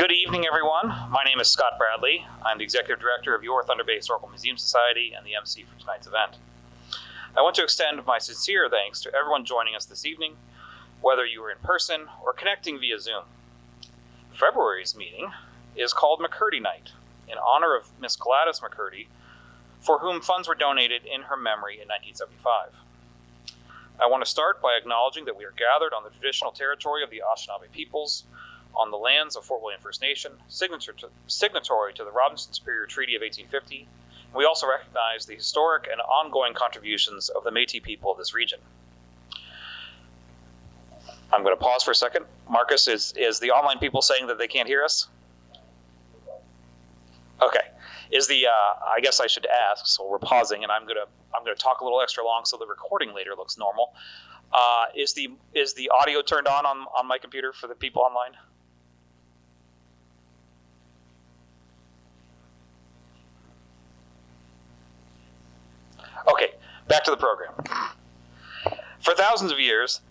Good evening, everyone. My name is Scott Bradley. I'm the Executive Director of your Thunder Bay Historical Museum Society and the MC for tonight's event. I want to extend my sincere thanks to everyone joining us this evening, whether you are in person or connecting via Zoom. February's meeting is called McCurdy Night, in honor of Miss Gladys McCurdy, for whom funds were donated in her memory in 1975. I want to start by acknowledging that we are gathered on the traditional territory of the Anishinaabe peoples, on the lands of Fort William First Nation, signatory to the Robinson Superior Treaty of 1850. We also recognize the historic and ongoing contributions of the Métis people of this region. I'm going to pause for a second. Marcus, is the online people saying that they can't hear us? Okay. I guess I should ask, so we're pausing, and I'm going to talk a little extra long so the recording later looks normal. Is the audio turned on my computer for the people online? Okay, back to the program. For thousands of years,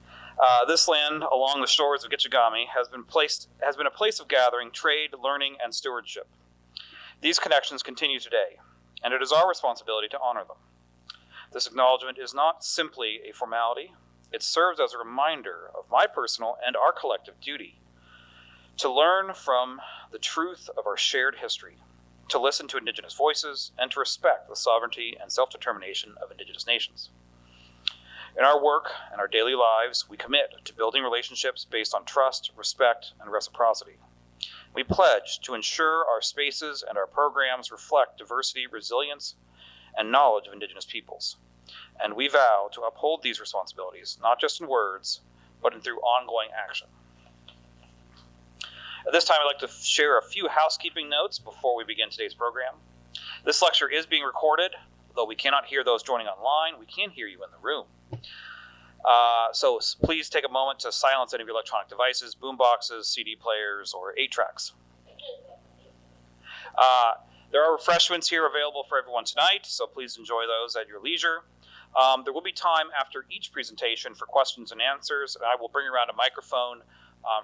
this land along the shores of Gitchagami has been a place of gathering, trade, learning, and stewardship. These connections continue today, and it is our responsibility to honor them. This acknowledgement is not simply a formality. It serves as a reminder of my personal and our collective duty to learn from the truth of our shared history, to listen to Indigenous voices, and to respect the sovereignty and self-determination of Indigenous nations. In our work and our daily lives, we commit to building relationships based on trust, respect, and reciprocity. We pledge to ensure our spaces and our programs reflect diversity, resilience, and knowledge of Indigenous peoples. And we vow to uphold these responsibilities, not just in words, but through ongoing action. At this time, I'd like to share a few housekeeping notes before we begin today's program. This lecture is being recorded. Though we cannot hear those joining online, we can hear you in the room. So please take a moment to silence any of your electronic devices, boomboxes, CD players, or 8-tracks. There are refreshments here available for everyone tonight, so please enjoy those at your leisure. There will be time after each presentation for questions and answers, and I will bring around a microphone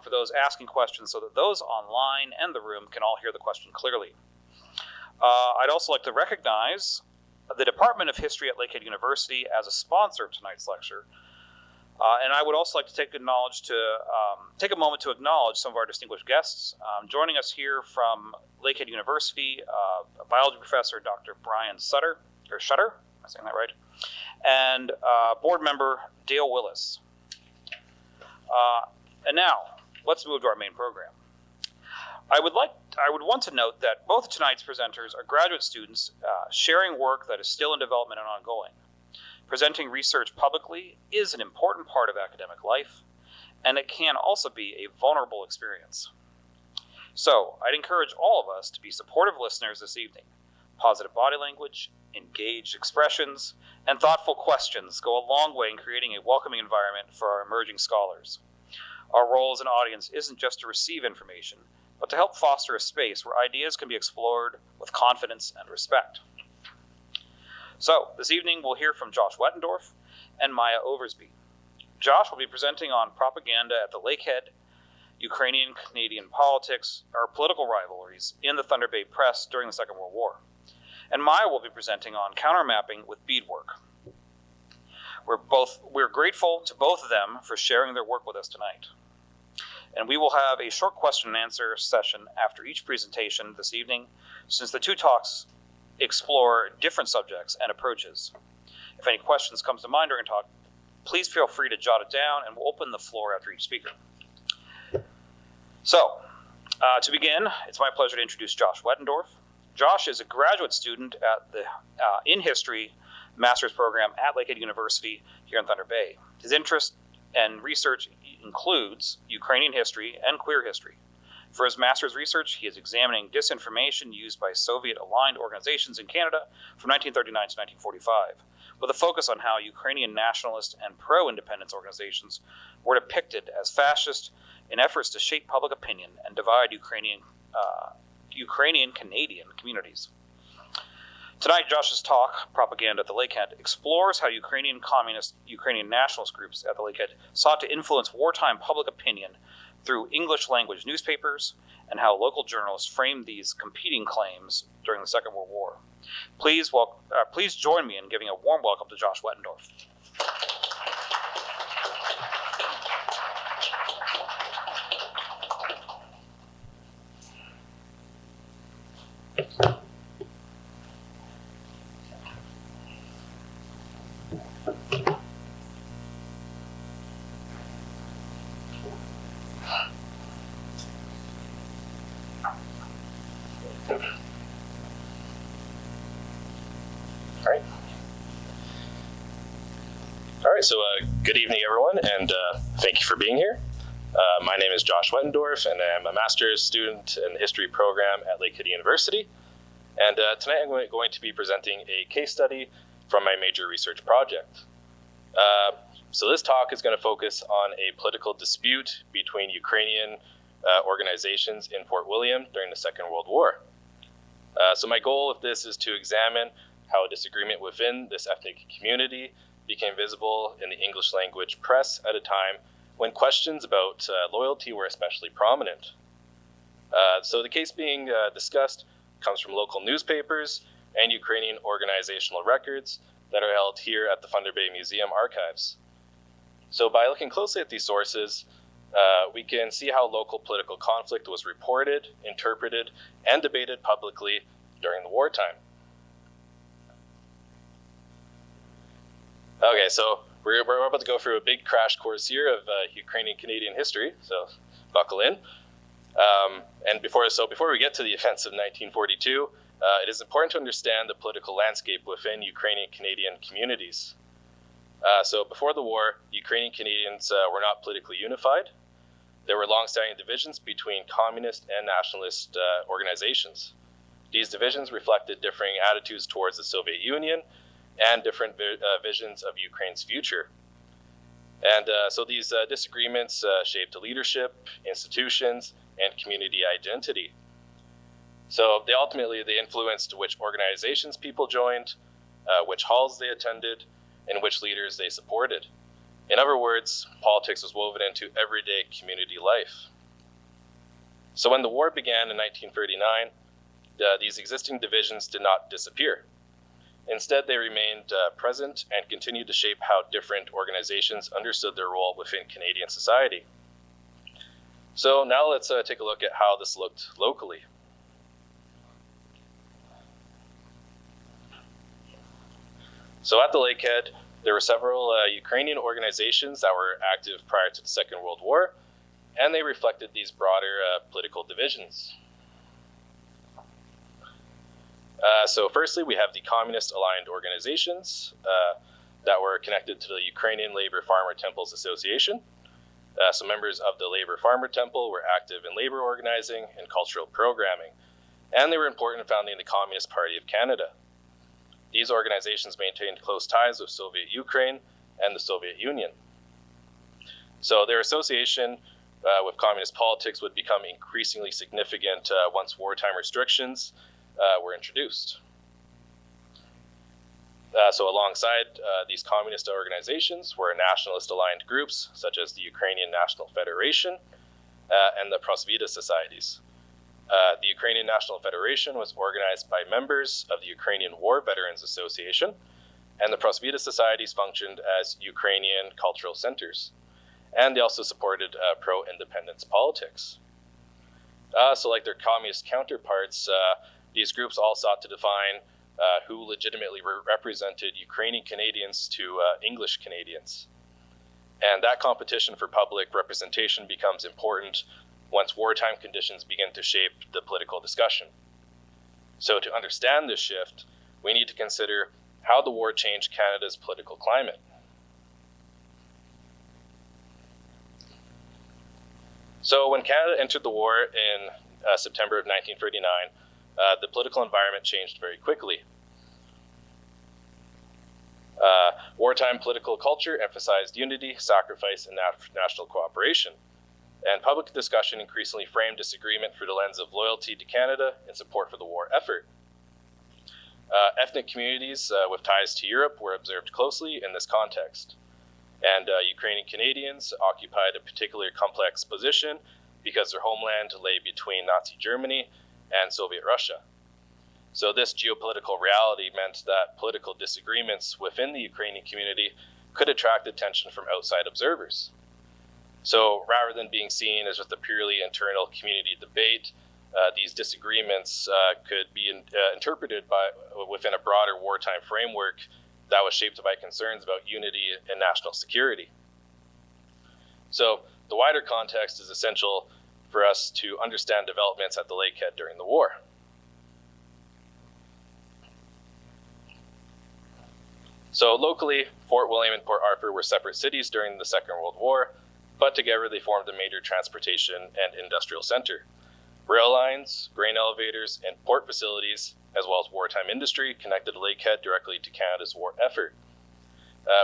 for those asking questions so that those online and the room can all hear the question clearly. I'd also like to recognize the Department of History at Lakehead University as a sponsor of tonight's lecture. And I would also like to take a moment to acknowledge some of our distinguished guests. Joining us here from Lakehead University, a biology professor, Dr. Brian Shutter, am I saying that right? And board member Dale Willis. And now, let's move to our main program. I would want to note that both of tonight's presenters are graduate students sharing work that is still in development and ongoing. Presenting research publicly is an important part of academic life, and it can also be a vulnerable experience. So, I'd encourage all of us to be supportive listeners this evening. Positive body language, engaged expressions, and thoughtful questions go a long way in creating a welcoming environment for our emerging scholars. Our role as an audience isn't just to receive information, but to help foster a space where ideas can be explored with confidence and respect. So, this evening we'll hear from Josh Wetendorf and Maya Oversby. Josh will be presenting on propaganda at the Lakehead, Ukrainian Canadian political rivalries in the Thunder Bay press during the Second World War. And Maya will be presenting on countermapping with beadwork. We're grateful to both of them for sharing their work with us tonight. And we will have a short question and answer session after each presentation this evening, since the two talks explore different subjects and approaches. If any questions come to mind during talk, please feel free to jot it down, and we'll open the floor after each speaker. So, to begin, it's my pleasure to introduce Josh Wetendorf. Josh is a graduate student at the in history master's program at Lakehead University here in Thunder Bay. His interest and research includes Ukrainian history and queer history. For his master's research, he is examining disinformation used by Soviet-aligned organizations in Canada from 1939 to 1945, with a focus on how Ukrainian nationalist and pro-independence organizations were depicted as fascist in efforts to shape public opinion and divide Ukrainian Canadian communities. Tonight, Josh's talk, Propaganda at the Lakehead, explores how Ukrainian nationalist groups at the Lakehead sought to influence wartime public opinion through English language newspapers and how local journalists framed these competing claims during the Second World War. Please join me in giving a warm welcome to Josh Wetendorf. All right, so good evening, everyone, and thank you for being here. My name is Josh Wetendorf, and I'm a master's student in the history program at Lakehead University. And tonight I'm going to be presenting a case study from my major research project. So this talk is going to focus on a political dispute between Ukrainian organizations in Fort William during the Second World War. So my goal of this is to examine how a disagreement within this ethnic community became visible in the English language press at a time when questions about loyalty were especially prominent. So the case being discussed comes from local newspapers and Ukrainian organizational records that are held here at the Thunder Bay Museum archives. So by looking closely at these sources, we can see how local political conflict was reported, interpreted, and debated publicly during the wartime. Okay, so we're about to go through a big crash course here of Ukrainian Canadian history, so buckle in. And before we get to the events of 1942, it is important to understand the political landscape within Ukrainian Canadian communities. So before the war, Ukrainian Canadians were not politically unified. There were long-standing divisions between communist and nationalist organizations. These divisions reflected differing attitudes towards the Soviet Union and different visions of Ukraine's future. And so these disagreements shaped leadership, institutions, and community identity. So they influenced which organizations people joined, which halls they attended, and which leaders they supported. In other words, politics was woven into everyday community life. So when the war began in 1939, these existing divisions did not disappear. Instead, they remained present and continued to shape how different organizations understood their role within Canadian society. So now let's take a look at how this looked locally. So at the Lakehead, there were several Ukrainian organizations that were active prior to the Second World War, and they reflected these broader political divisions. So firstly, we have the communist-aligned organizations that were connected to the Ukrainian Labor Farmer Temples Association. So members of the Labor Farmer Temple were active in labor organizing and cultural programming, and they were important in founding the Communist Party of Canada. These organizations maintained close ties with Soviet Ukraine and the Soviet Union. So their association with communist politics would become increasingly significant once wartime restrictions were introduced. So alongside these communist organizations were nationalist-aligned groups such as the Ukrainian National Federation and the Prosvita societies. The Ukrainian National Federation was organized by members of the Ukrainian War Veterans Association, and the Prosvita societies functioned as Ukrainian cultural centers. And they also supported pro-independence politics. So like their communist counterparts, these groups all sought to define who legitimately represented Ukrainian Canadians to English Canadians. And that competition for public representation becomes important once wartime conditions begin to shape the political discussion. So to understand this shift, we need to consider how the war changed Canada's political climate. So when Canada entered the war in September of 1939, the political environment changed very quickly. Wartime political culture emphasized unity, sacrifice, and national cooperation. And public discussion increasingly framed disagreement through the lens of loyalty to Canada and support for the war effort. Ethnic communities with ties to Europe were observed closely in this context. And Ukrainian Canadians occupied a particularly complex position because their homeland lay between Nazi Germany and Soviet Russia. So this geopolitical reality meant that political disagreements within the Ukrainian community could attract attention from outside observers. So rather than being seen as just a purely internal community debate, these disagreements could be interpreted within a broader wartime framework that was shaped by concerns about unity and national security. So the wider context is essential for us to understand developments at the Lakehead during the war. So locally, Fort William and Port Arthur were separate cities during the Second World War, but together they formed a major transportation and industrial center. Rail lines, grain elevators, and port facilities, as well as wartime industry, connected Lakehead directly to Canada's war effort,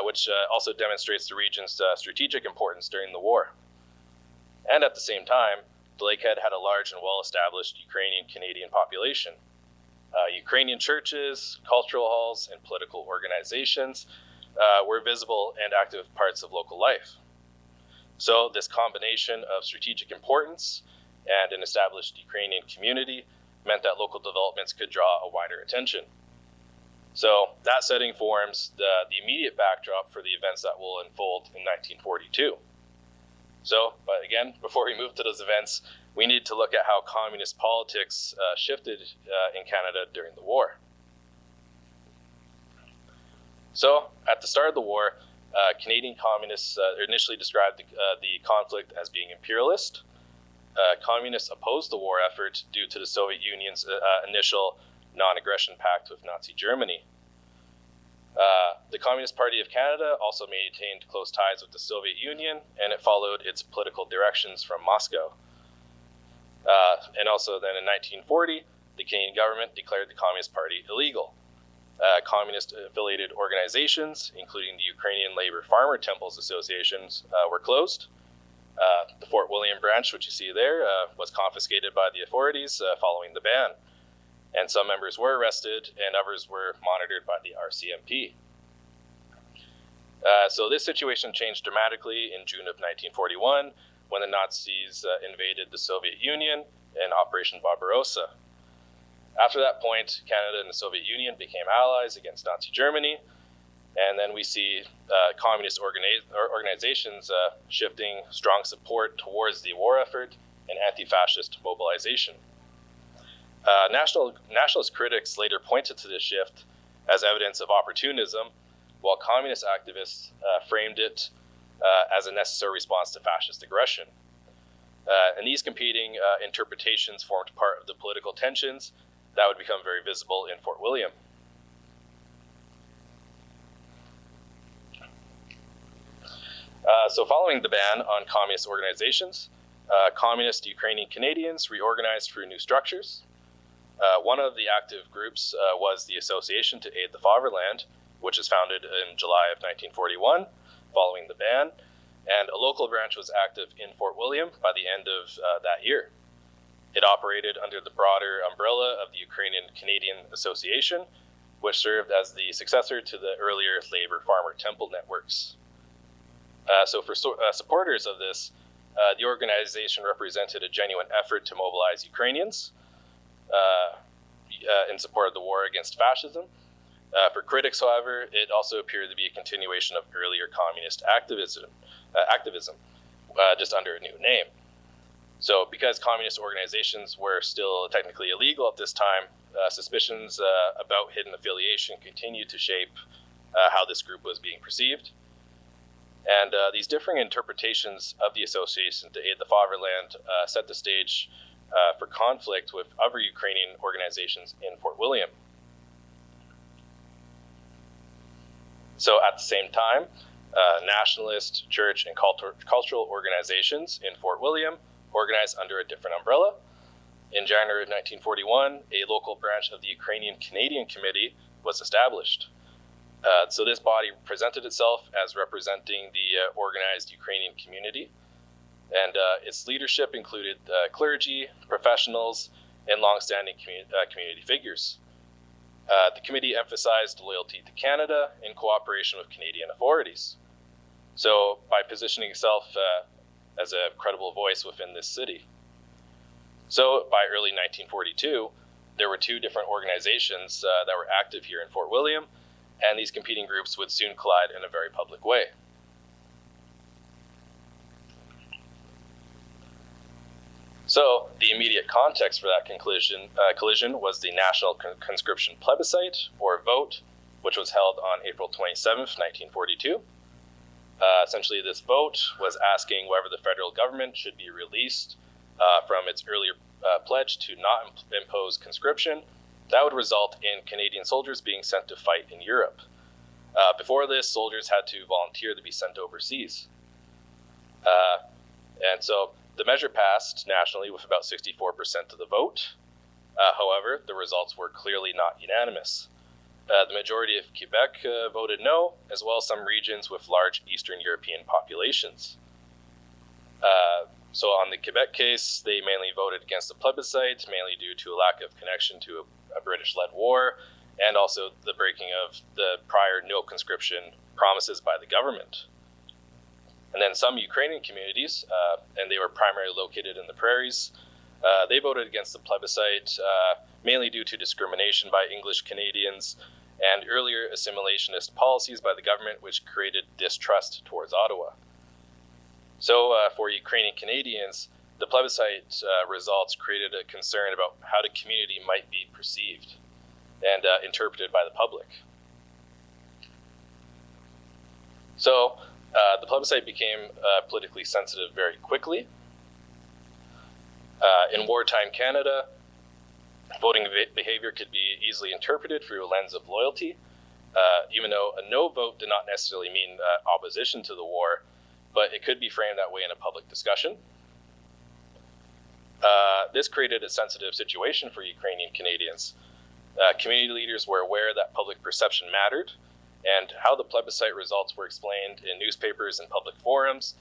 which also demonstrates the region's strategic importance during the war. And at the same time, the Lakehead had a large and well-established Ukrainian Canadian population. Ukrainian churches, cultural halls, and political organizations were visible and active parts of local life. So this combination of strategic importance and an established Ukrainian community meant that local developments could draw a wider attention. So that setting forms the immediate backdrop for the events that will unfold in 1942. So, but again, before we move to those events, we need to look at how communist politics shifted in Canada during the war. So, at the start of the war, Canadian communists initially described the conflict as being imperialist. Communists opposed the war effort due to the Soviet Union's initial non-aggression pact with Nazi Germany. The Communist Party of Canada also maintained close ties with the Soviet Union, and it followed its political directions from Moscow. And also then in 1940, the Canadian government declared the Communist Party illegal. Communist-affiliated organizations, including the Ukrainian Labor Farmer Temples Associations, were closed. The Fort William branch, which you see there, was confiscated by the authorities following the ban. And some members were arrested, and others were monitored by the RCMP. So this situation changed dramatically in June of 1941, when the Nazis invaded the Soviet Union in Operation Barbarossa. After that point, Canada and the Soviet Union became allies against Nazi Germany, and then we see communist organizations shifting strong support towards the war effort and anti-fascist mobilization. Nationalist critics later pointed to this shift as evidence of opportunism, while communist activists framed it as a necessary response to fascist aggression. And these competing interpretations formed part of the political tensions that would become very visible in Fort William. So following the ban on communist organizations, communist Ukrainian Canadians reorganized through new structures. One of the active groups was the Association to Aid the Fatherland, which was founded in July of 1941, following the ban, and a local branch was active in Fort William by the end of that year. It operated under the broader umbrella of the Ukrainian Canadian Association, which served as the successor to the earlier Labor Farmer Temple networks. So for supporters of this, the organization represented a genuine effort to mobilize Ukrainians in support of the war against fascism. For critics, however, it also appeared to be a continuation of earlier communist activism, just under a new name. So because communist organizations were still technically illegal at this time, suspicions about hidden affiliation continued to shape how this group was being perceived. And these differing interpretations of the Association to Aid the Fatherland set the stage for conflict with other Ukrainian organizations in Fort William. So at the same time, nationalist, church, and cultural organizations in Fort William organized under a different umbrella. In January of 1941, a local branch of the Ukrainian Canadian Committee was established. So this body presented itself as representing the organized Ukrainian community, and its leadership included clergy, professionals, and long-standing community figures. The committee emphasized loyalty to Canada in cooperation with Canadian authorities. So by positioning itself as a credible voice within this city. So by early 1942, there were two different organizations that were active here in Fort William, and these competing groups would soon collide in a very public way. So the immediate context for that collision was the National Conscription Plebiscite, or vote, which was held on April 27th, 1942. Essentially, this vote was asking whether the federal government should be released from its earlier pledge to not impose conscription. That would result in Canadian soldiers being sent to fight in Europe. Before this, soldiers had to volunteer to be sent overseas. And so the measure passed nationally with about 64% of the vote. However, the results were clearly not unanimous. The majority of Quebec voted no, as well as some regions with large Eastern European populations. So on the Quebec case, they mainly voted against the plebiscite, mainly due to a lack of connection to a British-led war, and also the breaking of the prior no conscription promises by the government. And then some Ukrainian communities, and they were primarily located in the prairies, they voted against the plebiscite, mainly due to discrimination by English Canadians and earlier assimilationist policies by the government, which created distrust towards Ottawa. So for Ukrainian Canadians, the plebiscite results created a concern about how the community might be perceived and interpreted by the public. So the plebiscite became politically sensitive very quickly. In wartime Canada, voting behavior could be easily interpreted through a lens of loyalty, even though a no vote did not necessarily mean opposition to the war, but it could be framed that way in a public discussion. This created a sensitive situation for Ukrainian Canadians. Community leaders were aware that public perception mattered, and how the plebiscite results were explained in newspapers and public forums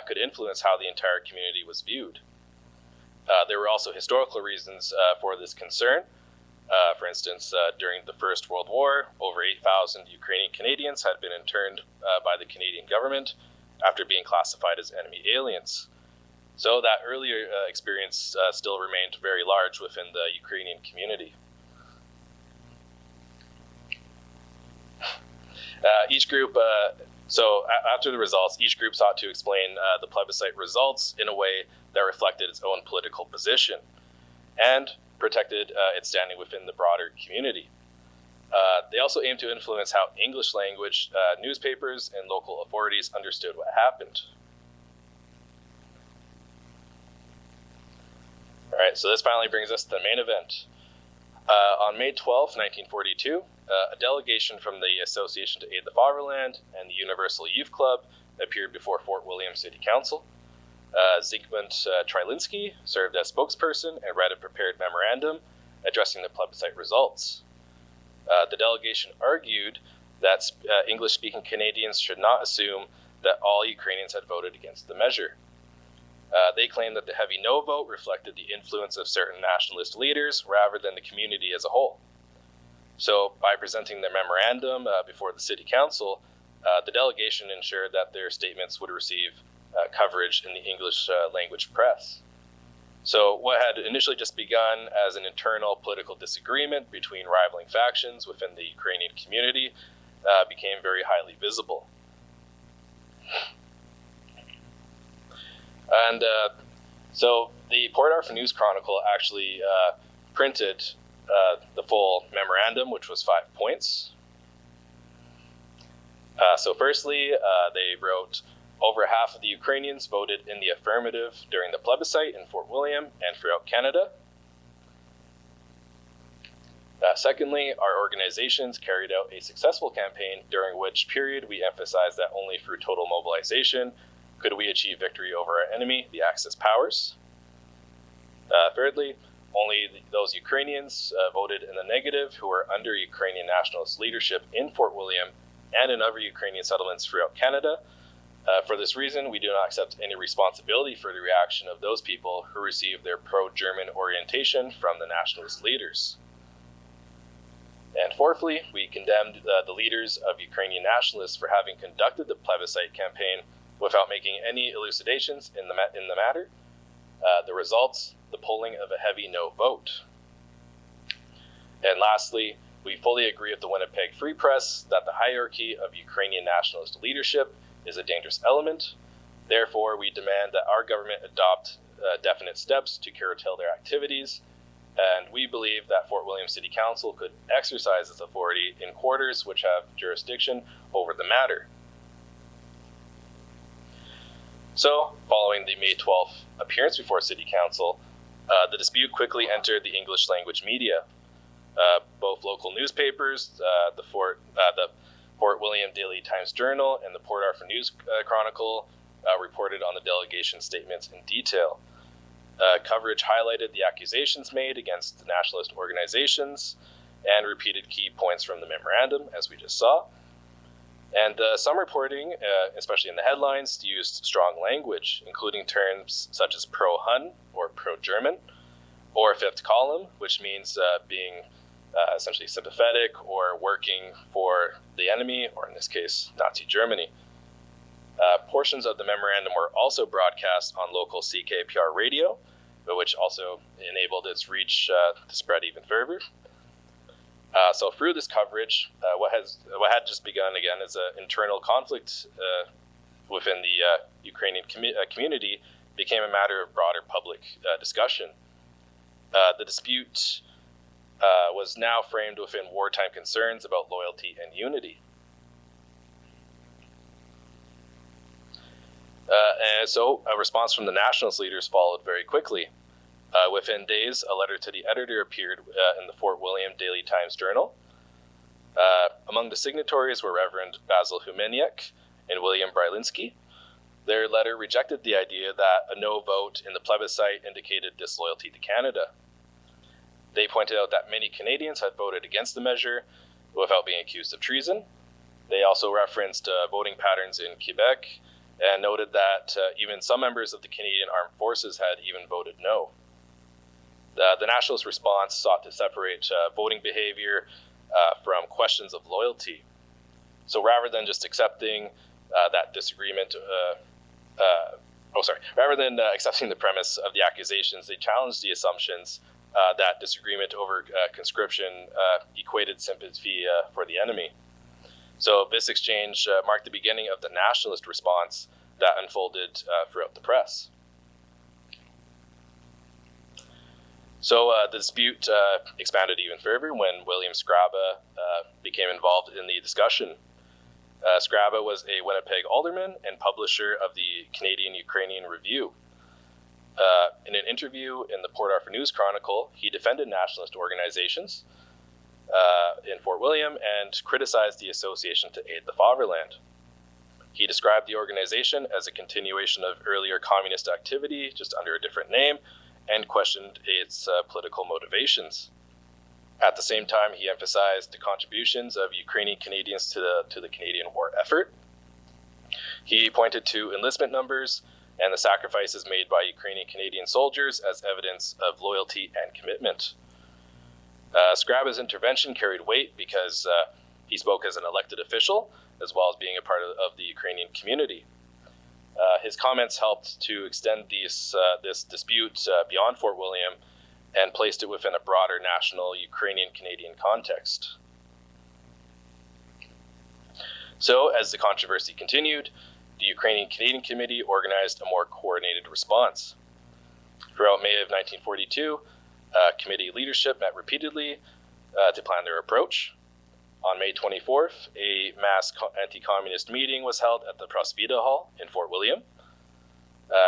could influence how the entire community was viewed. There were also historical reasons for this concern. For instance, during the First World War, over 8,000 Ukrainian Canadians had been interned by the Canadian government after being classified as enemy aliens. So that earlier experience still remained very large within the Ukrainian community. Each group, after the results, each group sought to explain the plebiscite results in a way that reflected its own political position and protected its standing within the broader community. They also aimed to influence how English language newspapers and local authorities understood what happened. All right, so this finally brings us to the main event. On May 12, 1942, a delegation from the Association to Aid the Fatherland and the Universal Youth Club appeared before Fort William City Council. Zygmunt Trylinski served as spokesperson and read a prepared memorandum addressing the plebiscite results. The delegation argued that English-speaking Canadians should not assume that all Ukrainians had voted against the measure. They claimed that the heavy no vote reflected the influence of certain nationalist leaders rather than the community as a whole. So by presenting their memorandum before the City Council, the delegation ensured that their statements would receive coverage in the English language press. So what had initially just begun as an internal political disagreement between rivaling factions within the Ukrainian community became very highly visible. And so the Port Arthur News Chronicle actually printed the full memorandum, which was 5 points. So firstly, they wrote, over half of the Ukrainians voted in the affirmative during the plebiscite in Fort William and throughout Canada. Secondly, our organizations carried out a successful campaign during which period we emphasized that only through total mobilization could we achieve victory over our enemy, the Axis powers. Thirdly, only those Ukrainians voted in the negative who were under Ukrainian nationalist leadership in Fort William and in other Ukrainian settlements throughout Canada. For this reason, we do not accept any responsibility for the reaction of those people who received their pro-German orientation from the nationalist leaders. And fourthly, we condemned the leaders of Ukrainian nationalists for having conducted the plebiscite campaign without making any elucidations in the matter. The results the polling of a heavy no vote. And lastly, we fully agree with the Winnipeg Free Press that the hierarchy of Ukrainian nationalist leadership is a dangerous element. Therefore, we demand that our government adopt definite steps to curtail their activities, and we believe that Fort William City Council could exercise its authority in quarters which have jurisdiction over the matter. So, following the May 12th appearance before City Council, the dispute quickly entered the English language media. Both local newspapers, the Fort William Daily Times Journal and the Port Arthur News Chronicle, reported on the delegation statements in detail. Coverage highlighted the accusations made against the nationalist organizations and repeated key points from the memorandum, as we just saw. And some reporting, especially in the headlines, used strong language, including terms such as pro-Hun or pro-German, or fifth column, which means being essentially sympathetic or working for the enemy, or in this case, Nazi Germany. Portions of the memorandum were also broadcast on local CKPR radio, which also enabled its reach to spread even further. So through this coverage, what had just begun again as an internal conflict within the Ukrainian community became a matter of broader public discussion. The dispute was now framed within wartime concerns about loyalty and unity. And so a response from the nationalist leaders followed very quickly. Within days, a letter to the editor appeared in the Fort William Daily Times Journal. Among the signatories were Reverend Basil Humeniuk and William Brylinski. Their letter rejected the idea that a no vote in the plebiscite indicated disloyalty to Canada. They pointed out that many Canadians had voted against the measure without being accused of treason. They also referenced voting patterns in Quebec and noted that even some members of the Canadian Armed Forces had even voted no. The nationalist response sought to separate voting behavior from questions of loyalty. So rather than just accepting that disagreement, rather than accepting the premise of the accusations, they challenged the assumptions that disagreement over conscription equated sympathy for the enemy. So this exchange marked the beginning of the nationalist response that unfolded throughout the press. So the dispute expanded even further when William Scraba became involved in the discussion. Scraba was a Winnipeg alderman and publisher of the Canadian Ukrainian Review. In an interview in the Port Arthur News Chronicle, he defended nationalist organizations in Fort William and criticized the association to aid the fatherland. He described the organization as a continuation of earlier communist activity, just under a different name, and questioned its political motivations. At the same time, he emphasized the contributions of Ukrainian Canadians to the Canadian war effort. He pointed to enlistment numbers and the sacrifices made by Ukrainian Canadian soldiers as evidence of loyalty and commitment. Scraba's intervention carried weight because he spoke as an elected official, as well as being a part of the Ukrainian community. His comments helped to extend this dispute beyond Fort William and placed it within a broader national Ukrainian-Canadian context. So, as the controversy continued, the Ukrainian Canadian Committee organized a more coordinated response. Throughout May of 1942, committee leadership met repeatedly to plan their approach. On May 24th, a mass anti-communist meeting was held at the Prospita Hall in Fort William.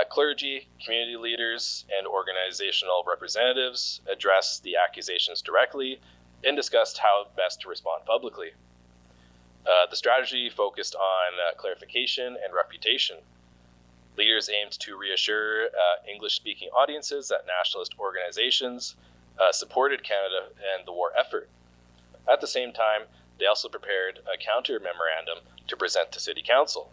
Clergy, community leaders, and organizational representatives addressed the accusations directly and discussed how best to respond publicly. The strategy focused on clarification and reputation. Leaders aimed to reassure English-speaking audiences that nationalist organizations supported Canada and the war effort. At the same time, they also prepared a counter-memorandum to present to City Council.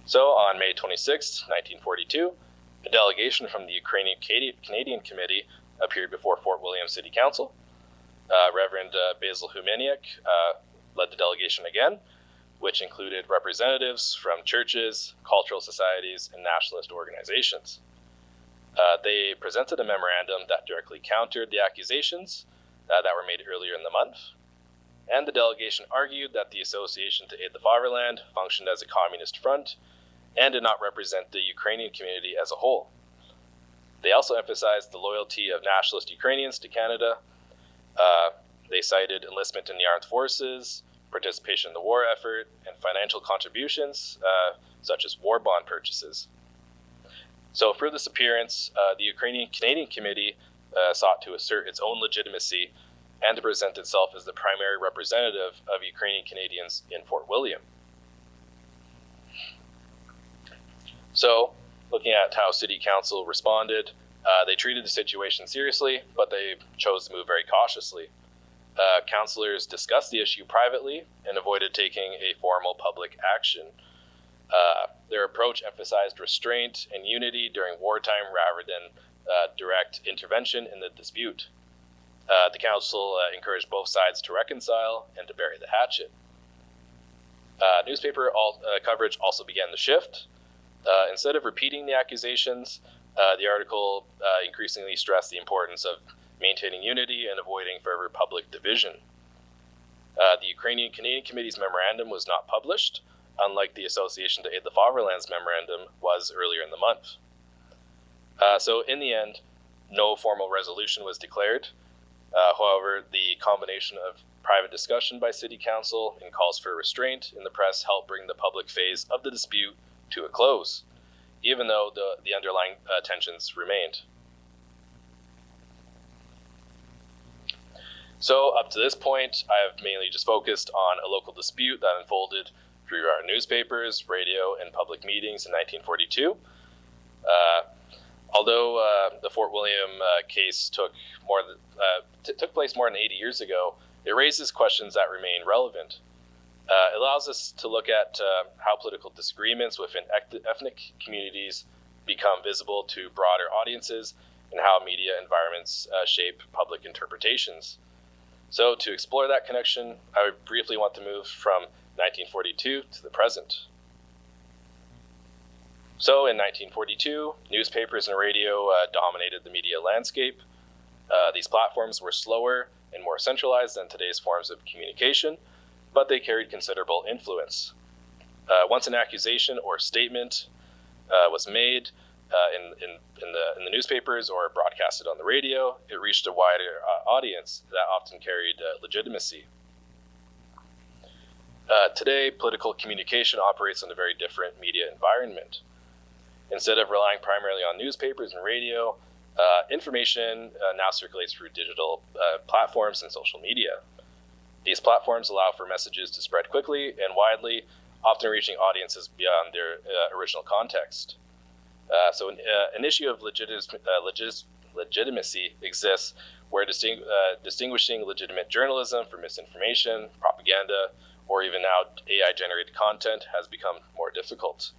So, on May 26, 1942, a delegation from the Ukrainian Canadian Committee appeared before Fort William City Council. Reverend Basil Humeniuk led the delegation again, which included representatives from churches, cultural societies, and nationalist organizations. They presented a memorandum that directly countered the accusations that were made earlier in the month, and the delegation argued that the Association to Aid the Fatherland functioned as a communist front and did not represent the Ukrainian community as a whole. They also emphasized the loyalty of nationalist Ukrainians to Canada. They cited enlistment in the armed forces, participation in the war effort, and financial contributions, such as war bond purchases. So through this appearance, the Ukrainian Canadian Committee sought to assert its own legitimacy and to present itself as the primary representative of Ukrainian Canadians in Fort William. So, looking at how City Council responded, they treated the situation seriously, but they chose to move very cautiously. Councillors discussed the issue privately and avoided taking a formal public action. Their approach emphasized restraint and unity during wartime rather than direct intervention in the dispute. The council encouraged both sides to reconcile and to bury the hatchet. Newspaper coverage also began to shift. Instead of repeating the accusations, the article increasingly stressed the importance of maintaining unity and avoiding further public division. The Ukrainian Canadian Committee's memorandum was not published, unlike the Association to Aid the Fatherland's memorandum was earlier in the month. So in the end, no formal resolution was declared. However, the combination of private discussion by City Council and calls for restraint in the press helped bring the public phase of the dispute to a close, even though the underlying tensions remained. So up to this point, I have mainly just focused on a local dispute that unfolded through our newspapers, radio, and public meetings in 1942. Although the Fort William case took place more than 80 years ago, it raises questions that remain relevant. It allows us to look at how political disagreements within ethnic communities become visible to broader audiences and how media environments shape public interpretations. So to explore that connection, I would briefly want to move from 1942 to the present. So in 1942, newspapers and radio dominated the media landscape. These platforms were slower and more centralized than today's forms of communication, but they carried considerable influence. Once an accusation or statement was made in the newspapers or broadcasted on the radio, it reached a wider audience that often carried legitimacy. Today, political communication operates in a very different media environment. Instead of relying primarily on newspapers and radio, information now circulates through digital platforms and social media. These platforms allow for messages to spread quickly and widely, often reaching audiences beyond their original context. So an issue of legitimacy exists where distinguishing legitimate journalism from misinformation, propaganda, or even now AI-generated content has become more difficult.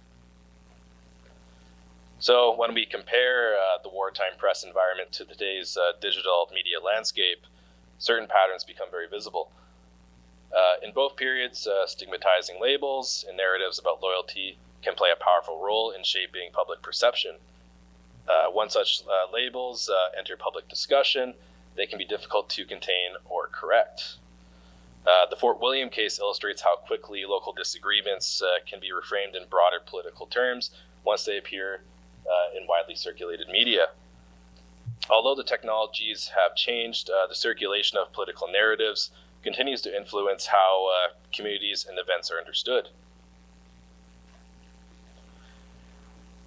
So when we compare the wartime press environment to today's digital media landscape, certain patterns become very visible. In both periods, stigmatizing labels and narratives about loyalty can play a powerful role in shaping public perception. Once such labels enter public discussion, they can be difficult to contain or correct. The Fort William case illustrates how quickly local disagreements can be reframed in broader political terms once they appear in widely circulated media. Although the technologies have changed, the circulation of political narratives continues to influence how communities and events are understood.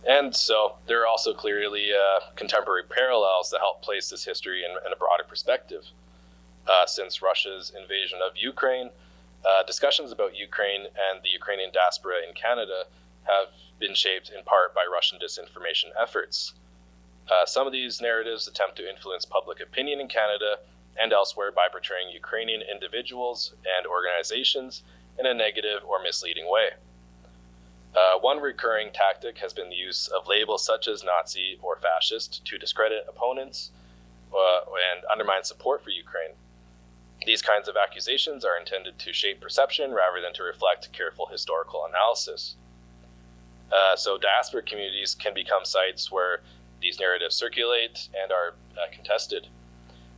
And so there are also clearly contemporary parallels that help place this history in a broader perspective. Since Russia's invasion of Ukraine, discussions about Ukraine and the Ukrainian diaspora in Canada have been shaped in part by Russian disinformation efforts. Some of these narratives attempt to influence public opinion in Canada and elsewhere by portraying Ukrainian individuals and organizations in a negative or misleading way. One recurring tactic has been the use of labels such as Nazi or fascist to discredit opponents and undermine support for Ukraine. These kinds of accusations are intended to shape perception rather than to reflect careful historical analysis. So diaspora communities can become sites where these narratives circulate and are contested.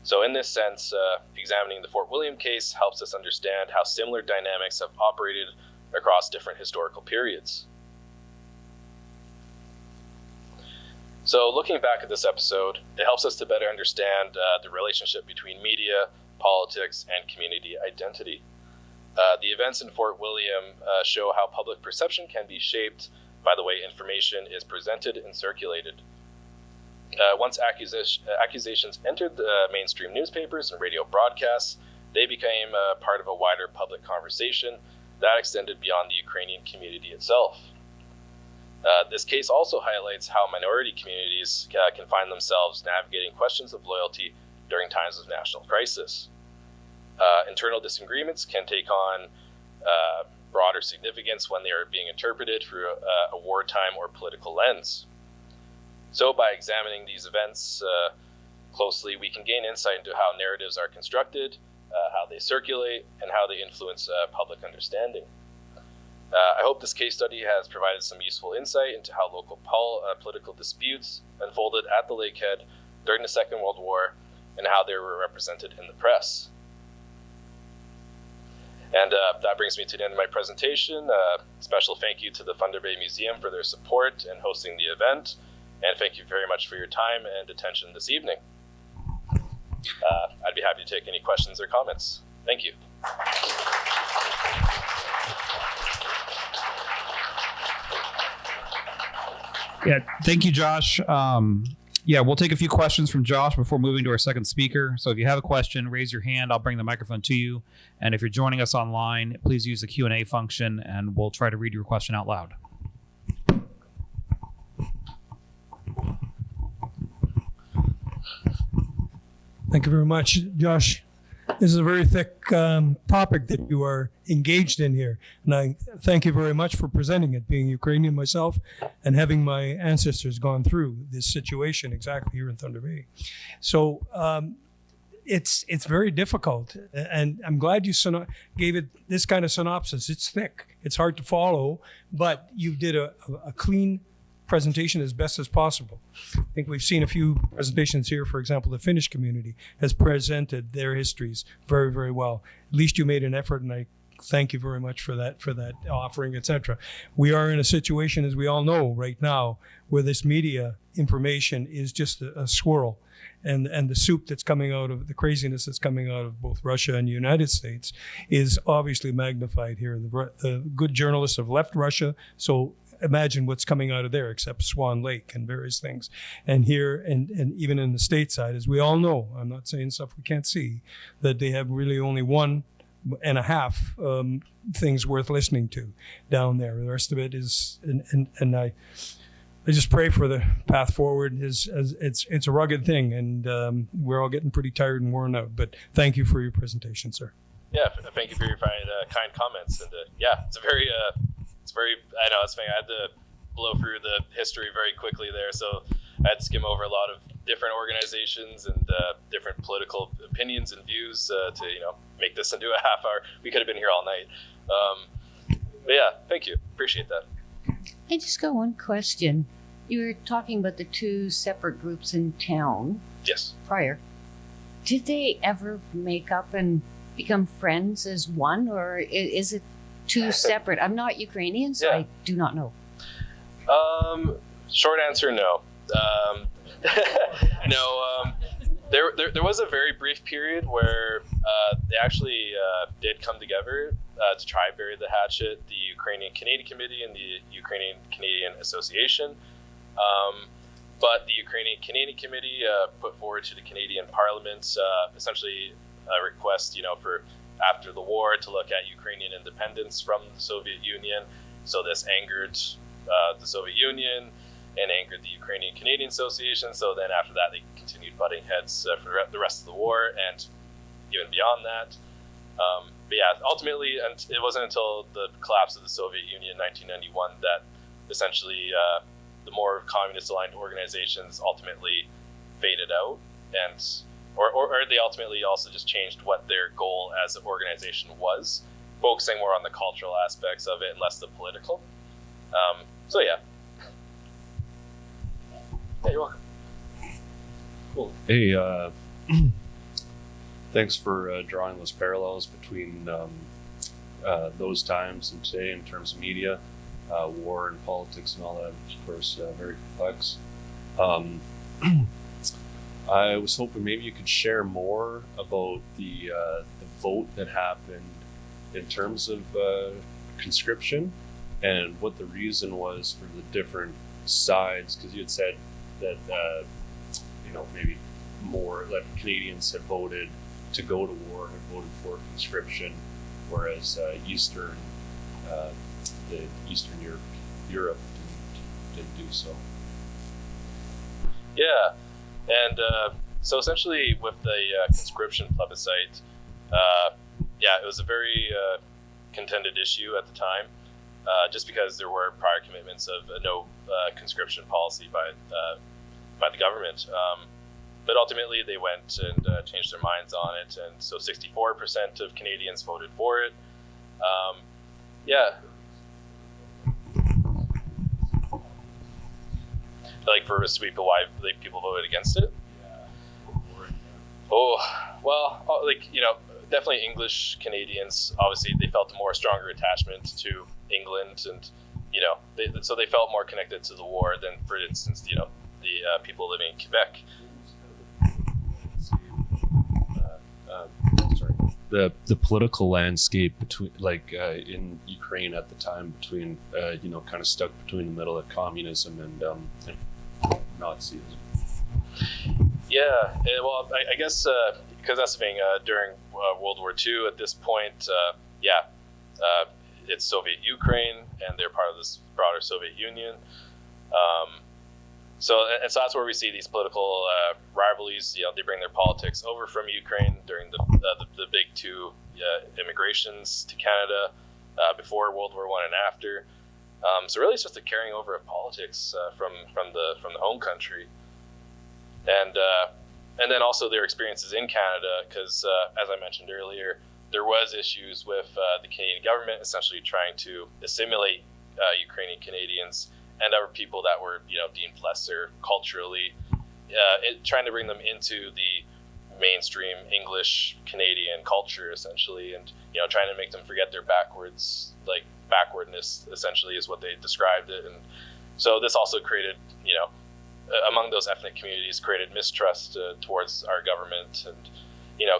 So in this sense, examining the Fort William case helps us understand how similar dynamics have operated across different historical periods. So looking back at this episode, it helps us to better understand the relationship between media, politics, and community identity. The events in Fort William show how public perception can be shaped by the way information is presented and circulated. Once accusations entered the mainstream newspapers and radio broadcasts, they became part of a wider public conversation that extended beyond the Ukrainian community itself. This case also highlights how minority communities can find themselves navigating questions of loyalty during times of national crisis. Internal disagreements can take on broader significance when they are being interpreted through a wartime or political lens. So by examining these events closely, we can gain insight into how narratives are constructed, how they circulate, and how they influence public understanding. I hope this case study has provided some useful insight into how local political disputes unfolded at the Lakehead during the Second World War and how they were represented in the press. And that brings me to the end of my presentation. Special thank you to the Thunder Bay Museum for their support in hosting the event, and thank you very much for your time and attention this evening. I'd be happy to take any questions or comments. Thank you. Yeah, thank you, Josh. We'll take a few questions from Josh before moving to our second speaker. So if you have a question, raise your hand. I'll bring the microphone to you. And if you're joining us online, please use the Q&A function, and we'll try to read your question out loud. Thank you very much, Josh. This is a very thick topic that you are engaged in here. And I thank you very much for presenting it, being Ukrainian myself and having my ancestors gone through this situation exactly here in Thunder Bay. So it's very difficult. And I'm glad you gave it this kind of synopsis. It's thick. It's hard to follow, but you did a clean presentation as best as possible. I think we've seen a few presentations here. For example, the Finnish community has presented their histories very, very well. At least you made an effort, and I thank you very much for that offering, etc. We are in a situation, as we all know right now, where this media information is just a swirl. And the soup that's coming out of the craziness that's coming out of both Russia and the United States is obviously magnified here. The good journalists have left Russia, so imagine what's coming out of there, except Swan Lake and various things. And here, and even in the stateside, as we all know, I'm not saying stuff we can't see, that they have really only 1.5 things worth listening to down there. The rest of it is, and I just pray for the path forward. It's a rugged thing, and we're all getting pretty tired and worn out. But thank you for your presentation, sir. Yeah, thank you for your kind comments. And it's very, I know it's funny. I had to blow through the history very quickly there, so I had to skim over a lot of different organizations and different political opinions and views to make this into a half hour. We could have been here all night. But yeah, thank you. Appreciate that. I just got one question. You were talking about the two separate groups in town. Yes. Prior. Did they ever make up and become friends as one, or is it two separate? I'm not Ukrainian, so I do not know. Short answer, no. There was a very brief period where they actually did come together to try and bury the hatchet, the Ukrainian Canadian Committee and the Ukrainian Canadian Association. But the Ukrainian Canadian Committee put forward to the Canadian Parliament essentially a request, for after the war to look at Ukrainian independence from the Soviet Union. So this angered the Soviet Union and angered the Ukrainian Canadian Association. So then after that, they continued butting heads for the rest of the war and even beyond that. But yeah, ultimately, and it wasn't until the collapse of the Soviet Union in 1991 that essentially the more communist-aligned organizations ultimately faded out, and or they ultimately also just changed what their goal as an organization was, focusing more on the cultural aspects of it and less the political. So yeah. Yeah, you're welcome. Cool. Hey, thanks for drawing those parallels between those times and today in terms of media, war and politics and all that. Of course, very complex. I was hoping maybe you could share more about the vote that happened in terms of conscription and what the reason was for the different sides, because you had said that maybe more that Canadians had voted to go to war and voted for conscription, whereas the Eastern Europe didn't do so. Yeah, and so essentially with the conscription plebiscite, it was a very contended issue at the time, just because there were prior commitments of no conscription policy by the government. But ultimately, they went and changed their minds on it, and so 64% of Canadians voted for it. Like for a sweep of why people voted against it. Definitely English Canadians. Obviously, they felt a more stronger attachment to England, and so they felt more connected to the war than, for instance, the people living in Quebec. The political landscape between in Ukraine at the time between kind of stuck between the middle of communism and Nazism. Yeah, well, I guess because that's the thing during World War II. At this point, it's Soviet Ukraine, and they're part of this broader Soviet Union. So that's where we see these political rivalries. They bring their politics over from Ukraine during the big two immigrations to Canada before World War I and after. So really, it's just a carrying over of politics from the home country, and then also their experiences in Canada, because as I mentioned earlier, there was issues with the Canadian government essentially trying to assimilate Ukrainian Canadians and other people that were deemed lesser culturally, trying to bring them into the mainstream English Canadian culture essentially, and trying to make them forget their backwardness essentially is what they described it. And so this also created among those ethnic communities created mistrust towards our government, and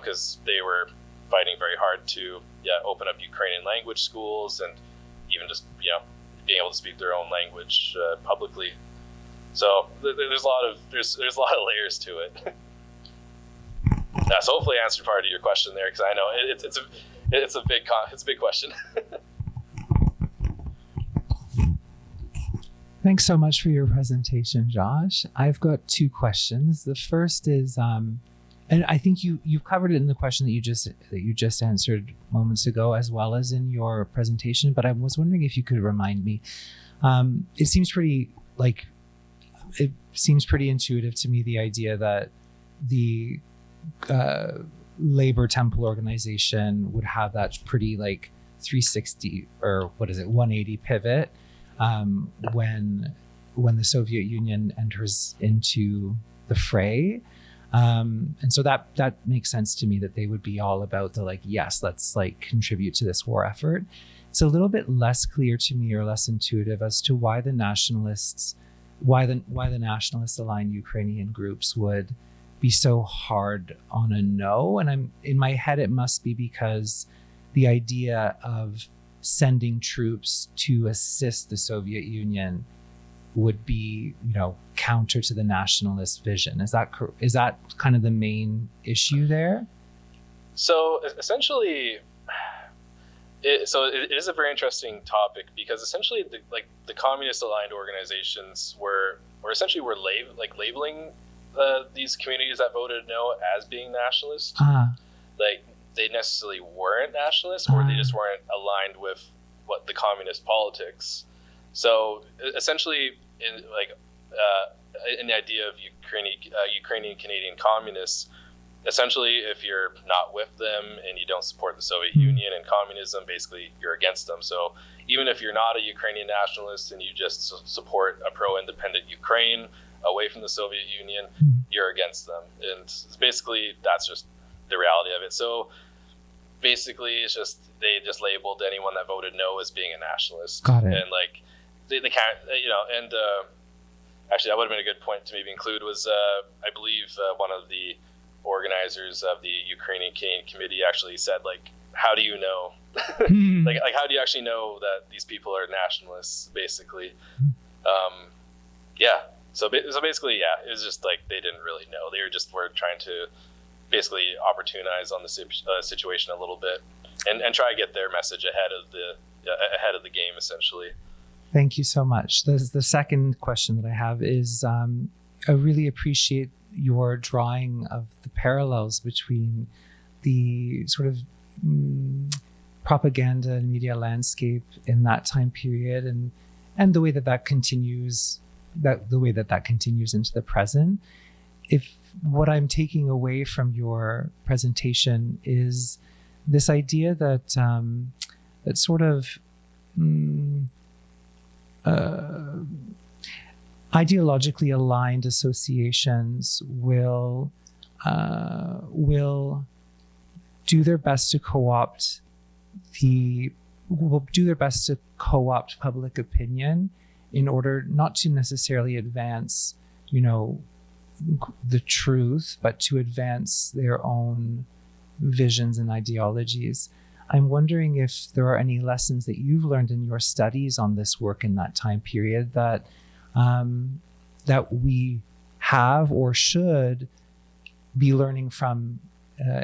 because they were fighting very hard to open up Ukrainian language schools and even just being able to speak their own language publicly. So there's a lot of layers to it. So hopefully I answered part of your question there, because I know it's a big question. Thanks so much for your presentation, Josh. I've got two questions. The first is, and I think you've covered it in the question that you just answered moments ago, as well as in your presentation. But I was wondering if you could remind me. It seems pretty intuitive to me, the idea that the labor temple organization would have that pretty 360 or 180 pivot when the Soviet Union enters into the fray. And so that makes sense to me, that they would be all about the yes, let's contribute to this war effort. It's a little bit less clear to me, or less intuitive, as to why the nationalist aligned Ukrainian groups would be so hard on a no. And in my head, it must be because the idea of sending troops to assist the Soviet Union would be, counter to the nationalist vision. Is that kind of the main issue there? So essentially, it is a very interesting topic, because essentially the communist aligned organizations were labeling these communities that voted no as being nationalist. They necessarily weren't nationalists, or they just weren't aligned with what the communist politics. So essentially, in the idea of Ukrainian Canadian communists, essentially, if you're not with them and you don't support the Soviet Union and communism, basically you're against them. So even if you're not a Ukrainian nationalist and you just support a pro-independent Ukraine away from the Soviet Union, you're against them. And basically, that's just the reality of it. So basically, it's just they just labeled anyone that voted no as being a nationalist. Got it. And like they can't, and actually, that would have been a good point to maybe include was I believe one of the organizers of the Ukrainian Canadian Committee actually said, like, how do you know? like how do you actually know that these people are nationalists, basically? Yeah. So basically, yeah, it was just like they didn't really know. They were trying to basically opportunize on the situation a little bit and try to get their message ahead of the game, essentially. Thank you so much. The second question that I have is I really appreciate your drawing of the parallels between the sort of propaganda and media landscape in that time period and the way that continues into the present. If what I'm taking away from your presentation is this idea that that sort of ideologically aligned associations will do their best to co-opt public opinion in order not to necessarily advance, the truth, but to advance their own visions and ideologies. I'm wondering if there are any lessons that you've learned in your studies on this work in that time period that we have or should be learning from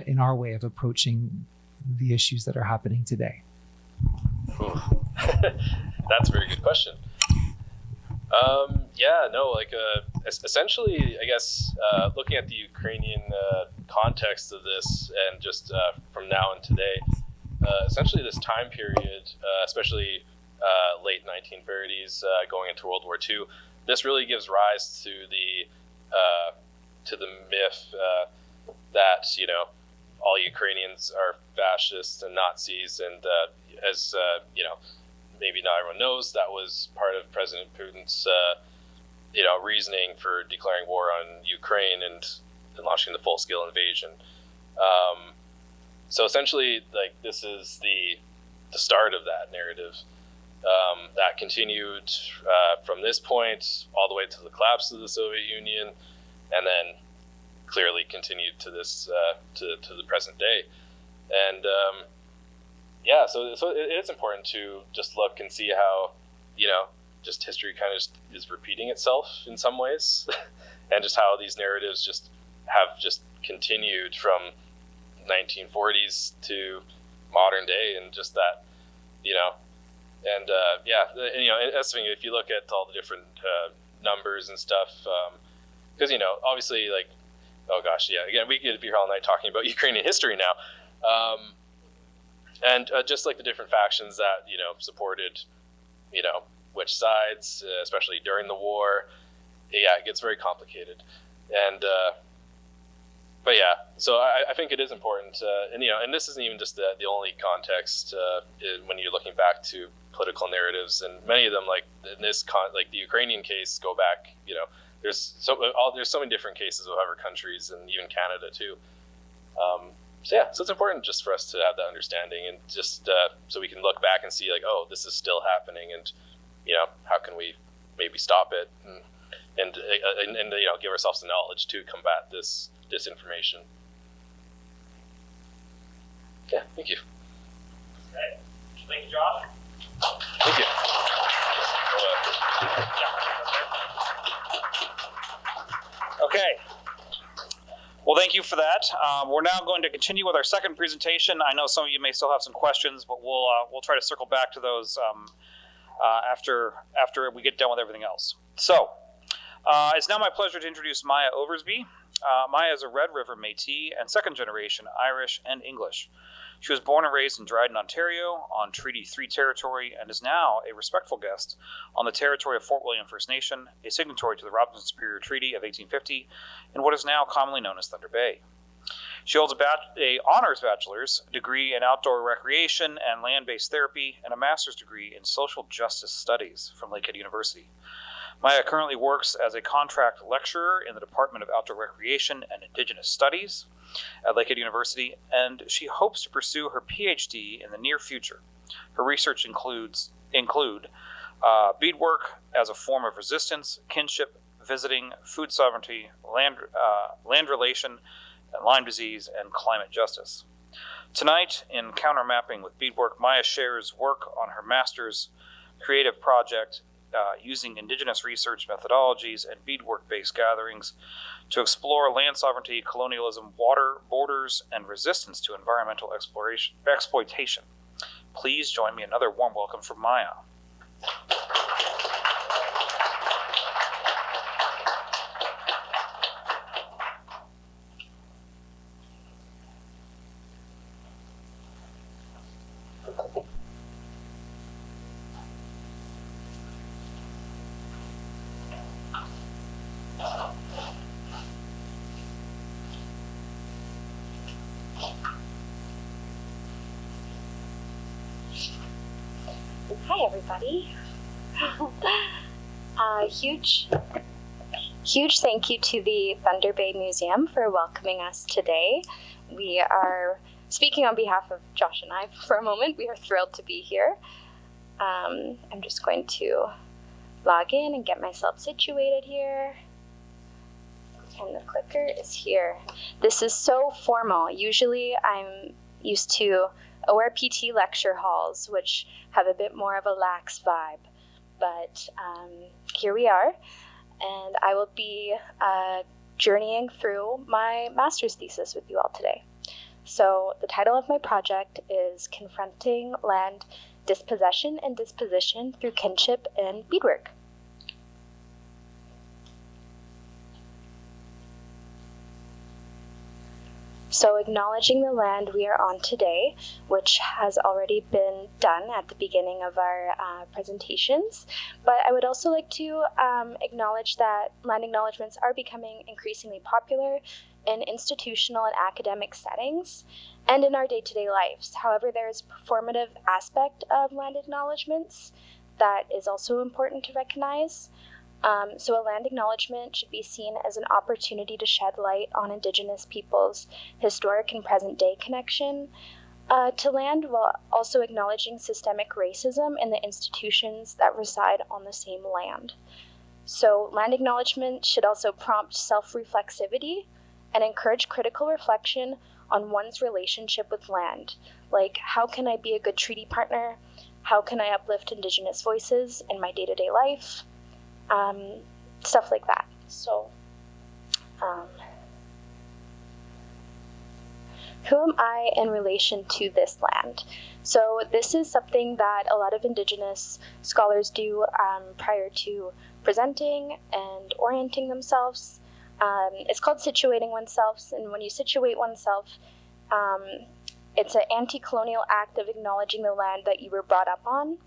in our way of approaching the issues that are happening today. That's a very good question. Essentially, I guess, looking at the Ukrainian context of this and just from now and today, essentially this time period, especially late 1930s, going into World War II, this really gives rise to the myth that, all Ukrainians are fascists and Nazis, and as maybe not everyone knows, that was part of President Putin's reasoning for declaring war on Ukraine and launching the full-scale invasion. So essentially, like, this is the start of that narrative that continued from this point all the way to the collapse of the Soviet Union, and then clearly continued to this to the present day. And so it is important to just look and see how just history kind of is repeating itself in some ways, and just how these narratives just have just continued from 1940s to modern day, and just that that's something. If you look at all the different numbers and stuff, because obviously, like, oh gosh, yeah, again, we could be here all night talking about Ukrainian history now, and just like the different factions that supported which sides, especially during the war. Yeah, it gets very complicated, and but yeah, so I think it is important, and this isn't even just the only context when you're looking back to political narratives, and many of them, like in this like the Ukrainian case, go back. There's so many different cases of other countries, and even Canada too. So it's important just for us to have that understanding, and just so we can look back and see, like, oh, this is still happening, and how can we maybe stop it, and give ourselves the knowledge to combat this disinformation. Yeah, thank you. Okay. Thank you, Josh. Thank you. Okay. Well, thank you for that. We're now going to continue with our second presentation. I know some of you may still have some questions, but we'll try to circle back to those after we get done with everything else. So, it's now my pleasure to introduce Maya Oversby. Maya is a Red River Métis and second generation Irish and English. She was born and raised in Dryden, Ontario, on Treaty 3 territory, and is now a respectful guest on the territory of Fort William First Nation, a signatory to the Robinson Superior Treaty of 1850, in what is now commonly known as Thunder Bay. She holds a Honours Bachelor's degree in outdoor recreation and land-based therapy, and a master's degree in social justice studies from Lakehead University. Maya currently works as a contract lecturer in the Department of Outdoor Recreation and Indigenous Studies at Lakehead University, and she hopes to pursue her PhD in the near future. Her research include beadwork as a form of resistance, kinship, visiting, food sovereignty, land relation, Lyme disease, and climate justice. Tonight, in Countermapping with Beadwork, Maya shares work on her master's creative project using Indigenous research methodologies and beadwork-based gatherings to explore land sovereignty, colonialism, water, borders, and resistance to environmental exploitation. Please join me in another warm welcome for Maya. Hi, everybody. Huge thank you to the Thunder Bay Museum for welcoming us today. We are speaking on behalf of Josh and I for a moment. We are thrilled to be here. I'm just going to log in and get myself situated here. And the clicker is here. This is so formal. Usually I'm used to ORPT lecture halls, which have a bit more of a lax vibe. But here we are, and I will be journeying through my master's thesis with you all today. So the title of my project is Confronting Land Dispossession and Disposition Through Kinship and Beadwork. So acknowledging the land we are on today, which has already been done at the beginning of our presentations. But I would also like to acknowledge that land acknowledgements are becoming increasingly popular in institutional and academic settings and in our day-to-day lives. However, there is a performative aspect of land acknowledgements that is also important to recognize. So a land acknowledgement should be seen as an opportunity to shed light on Indigenous peoples' historic and present-day connection to land, while also acknowledging systemic racism in the institutions that reside on the same land. So land acknowledgement should also prompt self-reflexivity and encourage critical reflection on one's relationship with land. Like, how can I be a good treaty partner? How can I uplift Indigenous voices in my day-to-day life? Stuff like that. So, who am I in relation to this land? So this is something that a lot of Indigenous scholars do prior to presenting and orienting themselves. It's called situating oneself, and when you situate oneself, it's an anti-colonial act of acknowledging the land that you were brought up on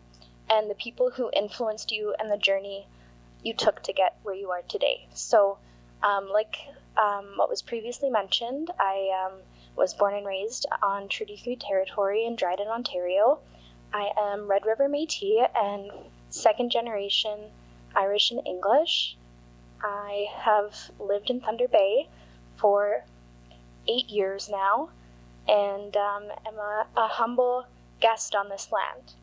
and the people who influenced you and the journey you took to get where you are today. So, what was previously mentioned, I was born and raised on Treaty 3 territory in Dryden, Ontario. I am Red River Métis and second generation Irish and English. I have lived in Thunder Bay for 8 years now and am a humble guest on this land.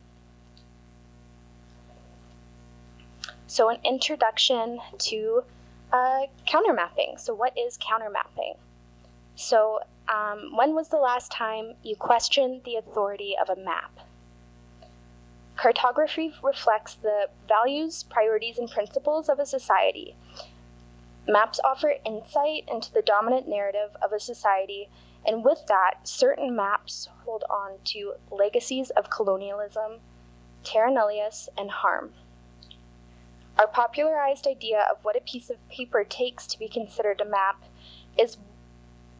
So an introduction to countermapping. So what is countermapping? So when was the last time you questioned the authority of a map? Cartography reflects the values, priorities, and principles of a society. Maps offer insight into the dominant narrative of a society, and with that, certain maps hold on to legacies of colonialism, terra nullius, and harm. Our popularized idea of what a piece of paper takes to be considered a map is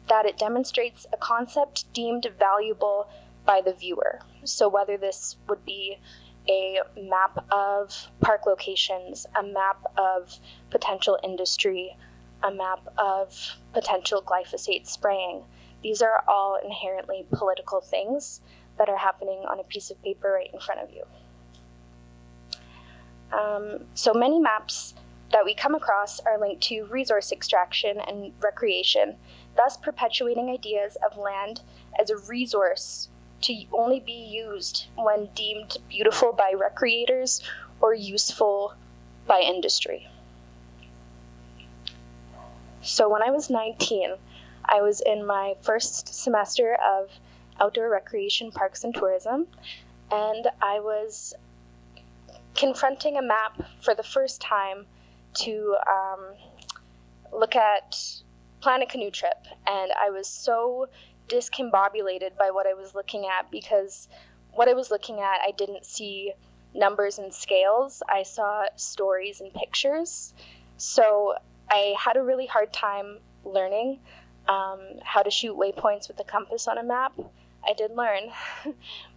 that it demonstrates a concept deemed valuable by the viewer. So whether this would be a map of park locations, a map of potential industry, a map of potential glyphosate spraying, these are all inherently political things that are happening on a piece of paper right in front of you. So many maps that we come across are linked to resource extraction and recreation, thus perpetuating ideas of land as a resource to only be used when deemed beautiful by recreators or useful by industry. So when I was 19, I was in my first semester of outdoor recreation, parks, and tourism, and I was confronting a map for the first time to plan a canoe trip. And I was so discombobulated by what I was looking at, because what I was looking at, I didn't see numbers and scales. I saw stories and pictures. So I had a really hard time learning how to shoot waypoints with a compass on a map. I did learn,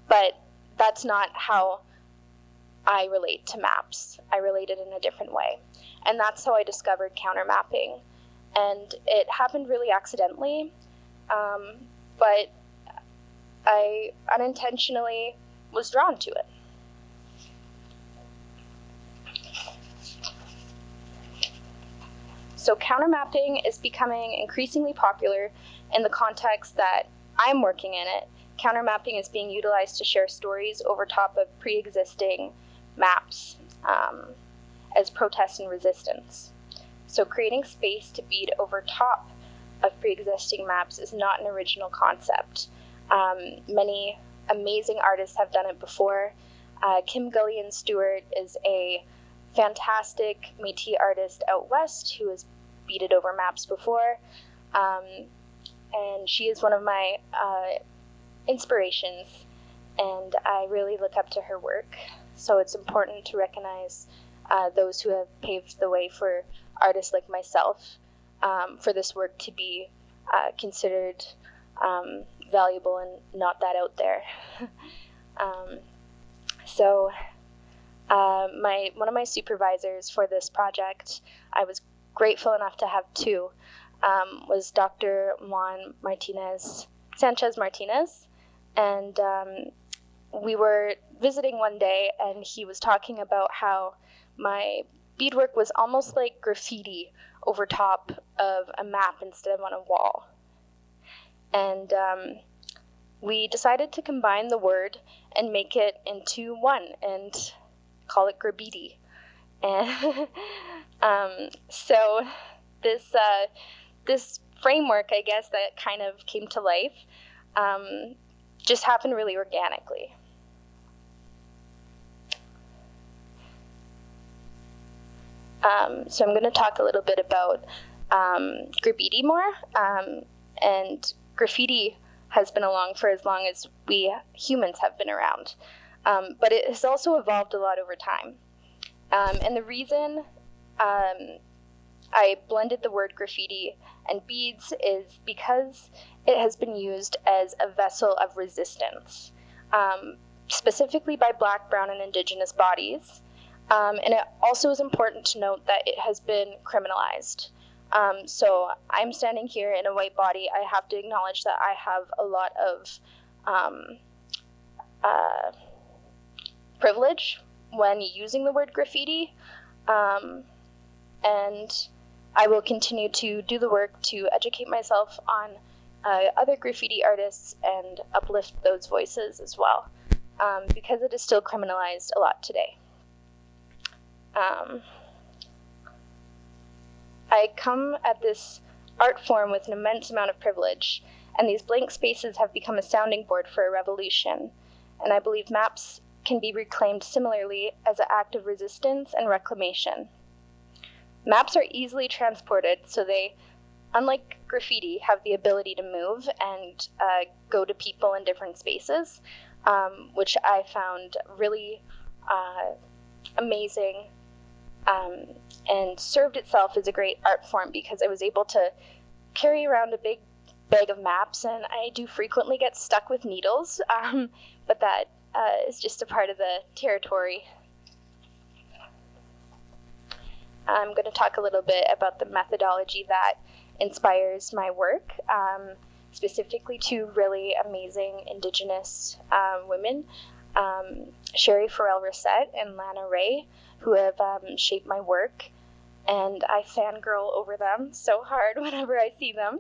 but that's not how I relate to maps. I relate it in a different way. And that's how I discovered counter mapping. And it happened really accidentally, but I unintentionally was drawn to it. So counter mapping is becoming increasingly popular in the context that I'm working in it. Counter mapping is being utilized to share stories over top of pre-existing maps as protest and resistance. So creating space to bead over top of pre-existing maps is not an original concept. Many amazing artists have done it before. Kim Gullion-Stewart is a fantastic Métis artist out west who has beaded over maps before. And she is one of my inspirations, and I really look up to her work. So it's important to recognize those who have paved the way for artists like myself, for this work to be considered valuable and not that out there. One of my supervisors for this project, I was grateful enough to have two, was Dr. Juan Sanchez Martinez, and we were visiting one day, and he was talking about how my beadwork was almost like graffiti over top of a map instead of on a wall. And we decided to combine the word and make it into one and call it graffiti. And so this framework, I guess, that kind of came to life just happened really organically. So I'm going to talk a little bit about graffiti more. And graffiti has been along for as long as we humans have been around. But it has also evolved a lot over time. And the reason I blended the word graffiti and beads is because it has been used as a vessel of resistance, specifically by Black, Brown, and Indigenous bodies. And it also is important to note that it has been criminalized. So I'm standing here in a white body. I have to acknowledge that I have a lot of privilege when using the word graffiti. And I will continue to do the work to educate myself on other graffiti artists and uplift those voices as well, because it is still criminalized a lot today. I come at this art form with an immense amount of privilege, and these blank spaces have become a sounding board for a revolution, and I believe maps can be reclaimed similarly as an act of resistance and reclamation. Maps are easily transported, so they, unlike graffiti, have the ability to move and go to people in different spaces, which I found really amazing, and served itself as a great art form because I was able to carry around a big bag of maps, and I do frequently get stuck with needles, but that is just a part of the territory. I'm going to talk a little bit about the methodology that inspires my work, specifically two really amazing Indigenous women, Sherry Farrell-Rissette and Lana Ray, who have shaped my work. and I fangirl over them so hard whenever I see them.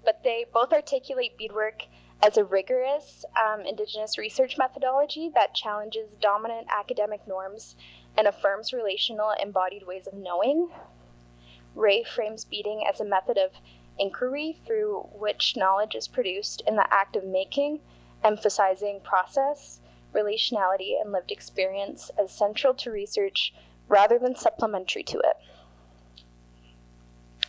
But they both articulate beadwork as a rigorous Indigenous research methodology that challenges dominant academic norms and affirms relational embodied ways of knowing. Ray frames beading as a method of inquiry through which knowledge is produced in the act of making, emphasizing process, relationality, and lived experience as central to research rather than supplementary to it.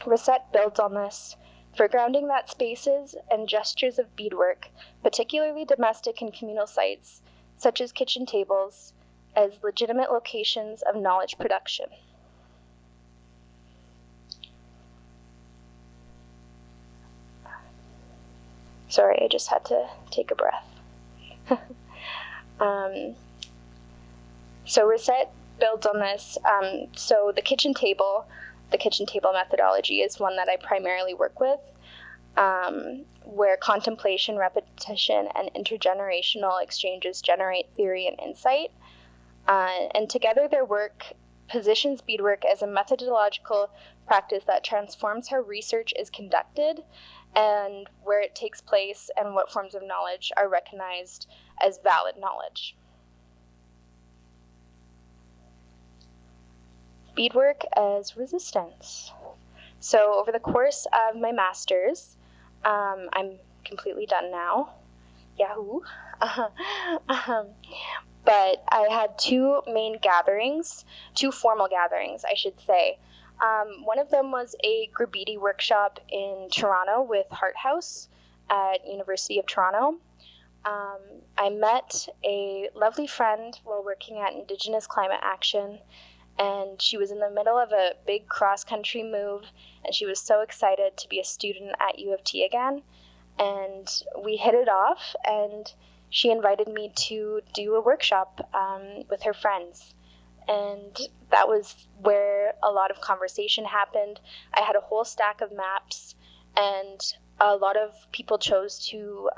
Rosette builds on this, foregrounding that spaces and gestures of beadwork, particularly domestic and communal sites, such as kitchen tables, as legitimate locations of knowledge production. Sorry, I just had to take a breath. So Rosette builds on this. So the kitchen table methodology is one that I primarily work with, where contemplation, repetition, and intergenerational exchanges generate theory and insight. And together their work positions beadwork as a methodological practice that transforms how research is conducted and where it takes place and what forms of knowledge are recognized as valid knowledge. Beadwork as resistance. So over the course of my master's, I'm completely done now. Yahoo! But I had two formal gatherings, I should say. One of them was a graffiti workshop in Toronto with Hart House at University of Toronto. I met a lovely friend while working at Indigenous Climate Action, and she was in the middle of a big cross-country move, and she was so excited to be a student at U of T again. And we hit it off, and she invited me to do a workshop with her friends. And that was where a lot of conversation happened. I had a whole stack of maps, and a lot of people chose to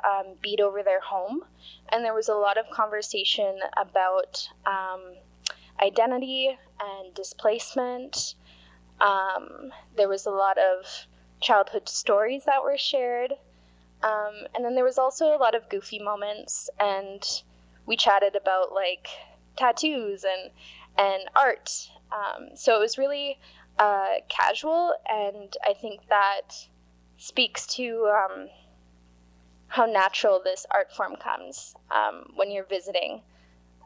bead over their home. And there was a lot of conversation about identity and displacement. There was a lot of childhood stories that were shared. And then there was also a lot of goofy moments, and we chatted about like tattoos and art. So it was really casual, and I think that speaks to how natural this art form comes when you're visiting.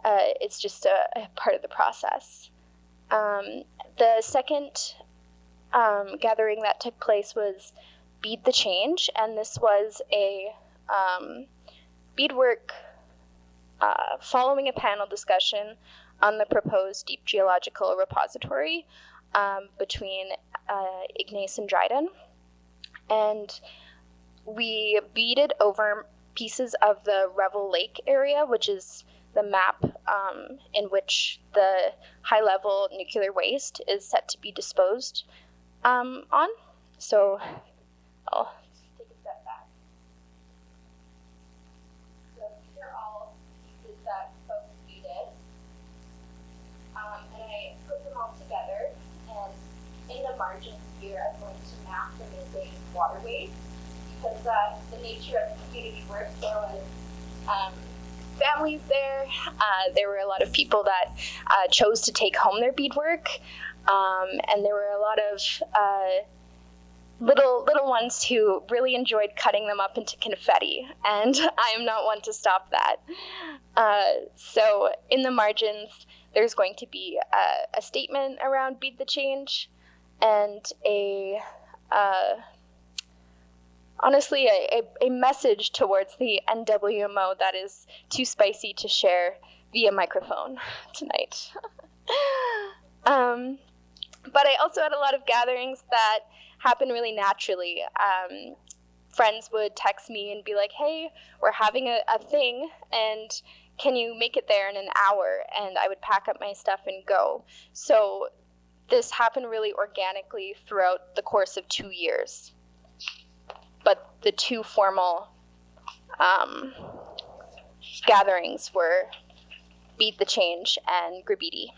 It's just a part of the process. The second gathering that took place was Bead the Change, and this was a beadwork following a panel discussion on the proposed deep geological repository between Ignace and Dryden. And we beaded over pieces of the Revel Lake area, which is the map in which the high-level nuclear waste is set to be disposed on. So I'll take a step back. So these are all pieces that folks beaded. And I put them all together, and in the margins here I'm going to map the missing waterways, because the nature of community work, there was families there. There were a lot of people that chose to take home their beadwork, and there were a lot of little ones who really enjoyed cutting them up into confetti, and I am not one to stop that. So in the margins, there's going to be a statement around Bead the Change, and honestly, a message towards the NWMO that is too spicy to share via microphone tonight. But I also had a lot of gatherings that happened really naturally. Friends would text me and be like, hey, we're having a thing, and can you make it there in an hour? And I would pack up my stuff and go. So this happened really organically throughout the course of 2 years. But the two formal gatherings were Bead the Change and graffiti.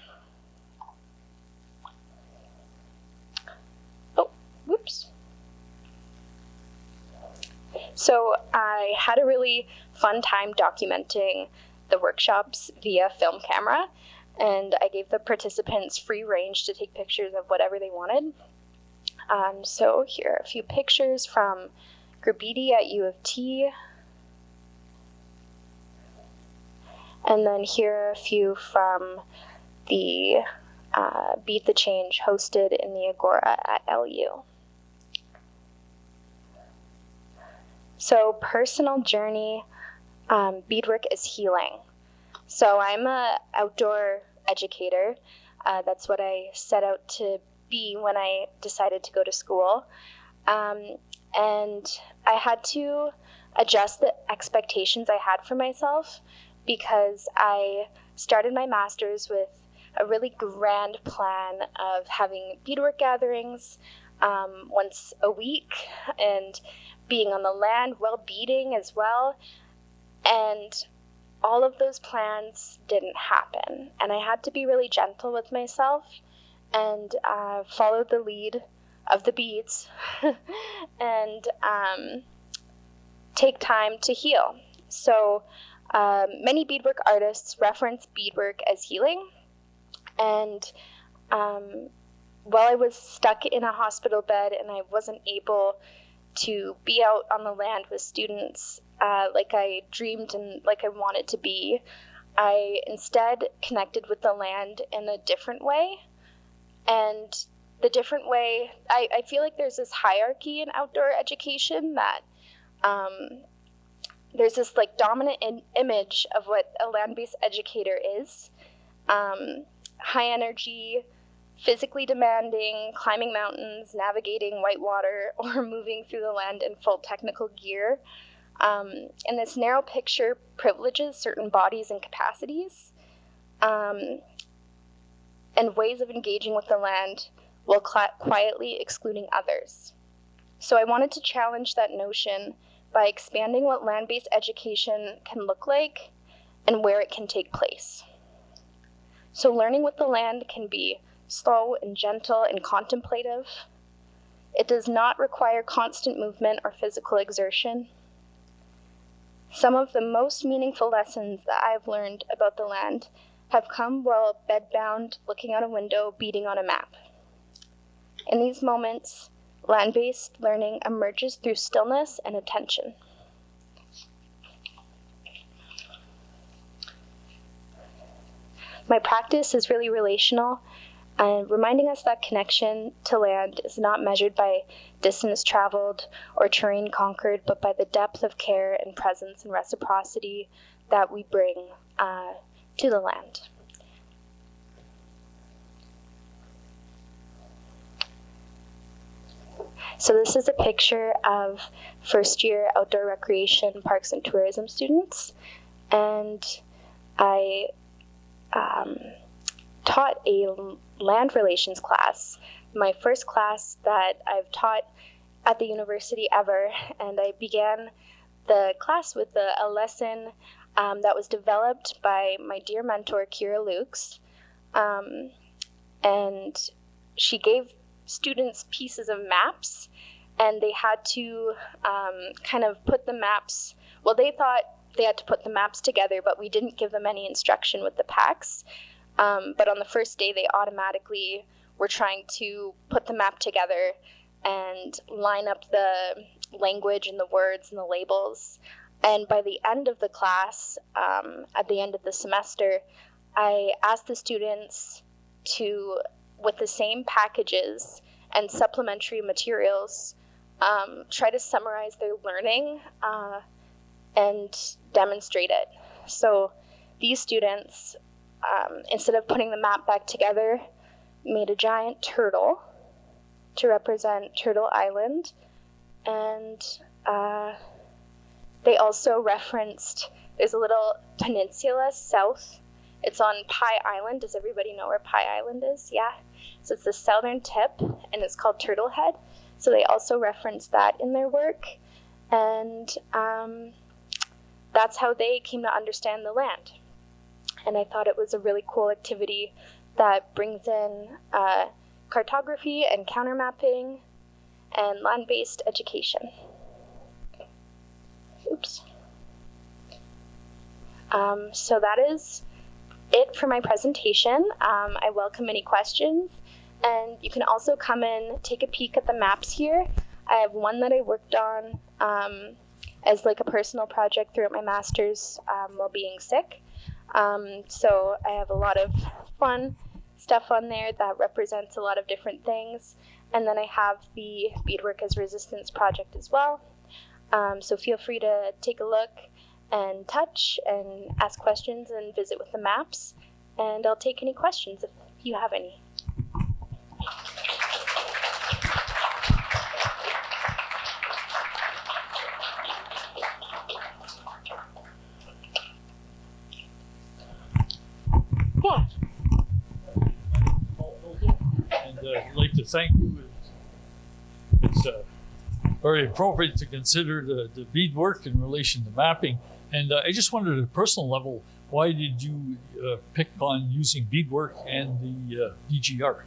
So I had a really fun time documenting the workshops via film camera, and I gave the participants free range to take pictures of whatever they wanted. So here are a few pictures from graffiti at U of T. And then here are a few from the Beat the Change hosted in the Agora at LU. So personal journey, beadwork is healing. So I'm an outdoor educator. That's what I set out to be when I decided to go to school. And I had to adjust the expectations I had for myself because I started my master's with a really grand plan of having beadwork gatherings once a week and being on the land while beading as well. And all of those plans didn't happen. And I had to be really gentle with myself and follow the lead of the beads and take time to heal. So many beadwork artists reference beadwork as healing. And while I was stuck in a hospital bed and I wasn't able to be out on the land with students like I dreamed and like I wanted to be, I instead connected with the land in a different way. And the different way, I feel like there's this hierarchy in outdoor education that there's this like dominant image of what a land-based educator is. High energy, physically demanding, climbing mountains, navigating whitewater, or moving through the land in full technical gear. And this narrow picture privileges certain bodies and capacities and ways of engaging with the land while quietly excluding others. So I wanted to challenge that notion by expanding what land-based education can look like and where it can take place. So learning with the land can be slow and gentle and contemplative. It does not require constant movement or physical exertion. Some of the most meaningful lessons that I've learned about the land have come while bedbound, looking out a window, beading on a map. In these moments, land-based learning emerges through stillness and attention. My practice is really relational, and reminding us that connection to land is not measured by distance traveled or terrain conquered, but by the depth of care and presence and reciprocity that we bring to the land. So this is a picture of first-year outdoor recreation, parks, and tourism students, and I taught a land relations class, my first class that I've taught at the university ever, and I began the class with a lesson that was developed by my dear mentor, Kira Lukes, and she gave students pieces of maps, and they had to kind of put the maps, well, they thought they had to put the maps together, but we didn't give them any instruction with the packs. But on the first day, they automatically were trying to put the map together and line up the language and the words and the labels. And by the end of the class, at the end of the semester, I asked the students to, with the same packages and supplementary materials, try to summarize their learning and demonstrate it. So these students, instead of putting the map back together, made a giant turtle to represent Turtle Island, and they also referenced, there's a little peninsula south. It's on Pie Island. Does everybody know where Pie Island is? Yeah. So it's the southern tip, and it's called Turtle Head. So they also referenced that in their work, and that's how they came to understand the land. And I thought it was a really cool activity that brings in cartography and countermapping and land-based education. Oops. So that is it for my presentation. I welcome any questions, and you can also come and take a peek at the maps here. I have one that I worked on as like a personal project throughout my master's while being sick. So I have a lot of fun stuff on there that represents a lot of different things. And then I have the Beadwork as Resistance project as well. So feel free to take a look and touch and ask questions and visit with the maps. And I'll take any questions if you have any. Yeah. And I'd like to thank you. It's very appropriate to consider the beadwork in relation to mapping. And I just wondered at a personal level, why did you pick on using beadwork and the DGR?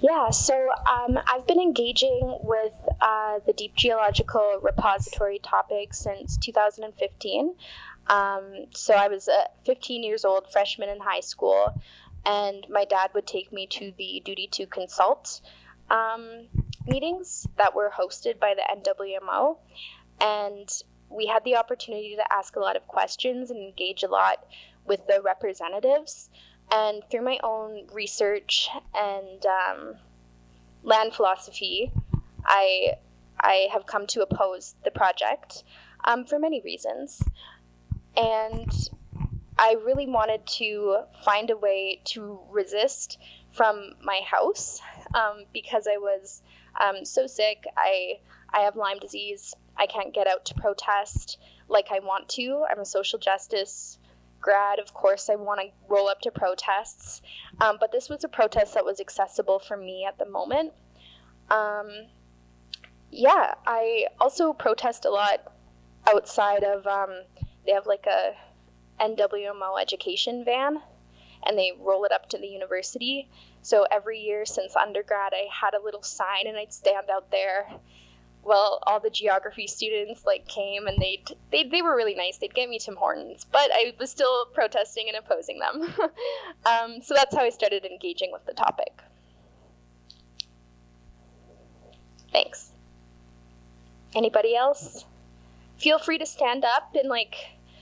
Yeah, so I've been engaging with the Deep Geological Repository topic since 2015. So I was 15 years old, freshman in high school, and my dad would take me to the Duty to Consult meetings that were hosted by the NWMO, and we had the opportunity to ask a lot of questions and engage a lot with the representatives. And through my own research and land philosophy, I have come to oppose the project for many reasons. And I really wanted to find a way to resist from my house because I was so sick. I have Lyme disease. I can't get out to protest like I want to. I'm a social justice grad. Of course, I want to roll up to protests. But this was a protest that was accessible for me at the moment. Yeah, I also protest a lot outside of, they have like a NWMO education van, and they roll it up to the university. So every year since undergrad, I had a little sign, and I'd stand out there. Well, all the geography students like came, and they were really nice. They'd get me Tim Hortons, but I was still protesting and opposing them. So that's how I started engaging with the topic. Thanks. Anybody else? Feel free to stand up and like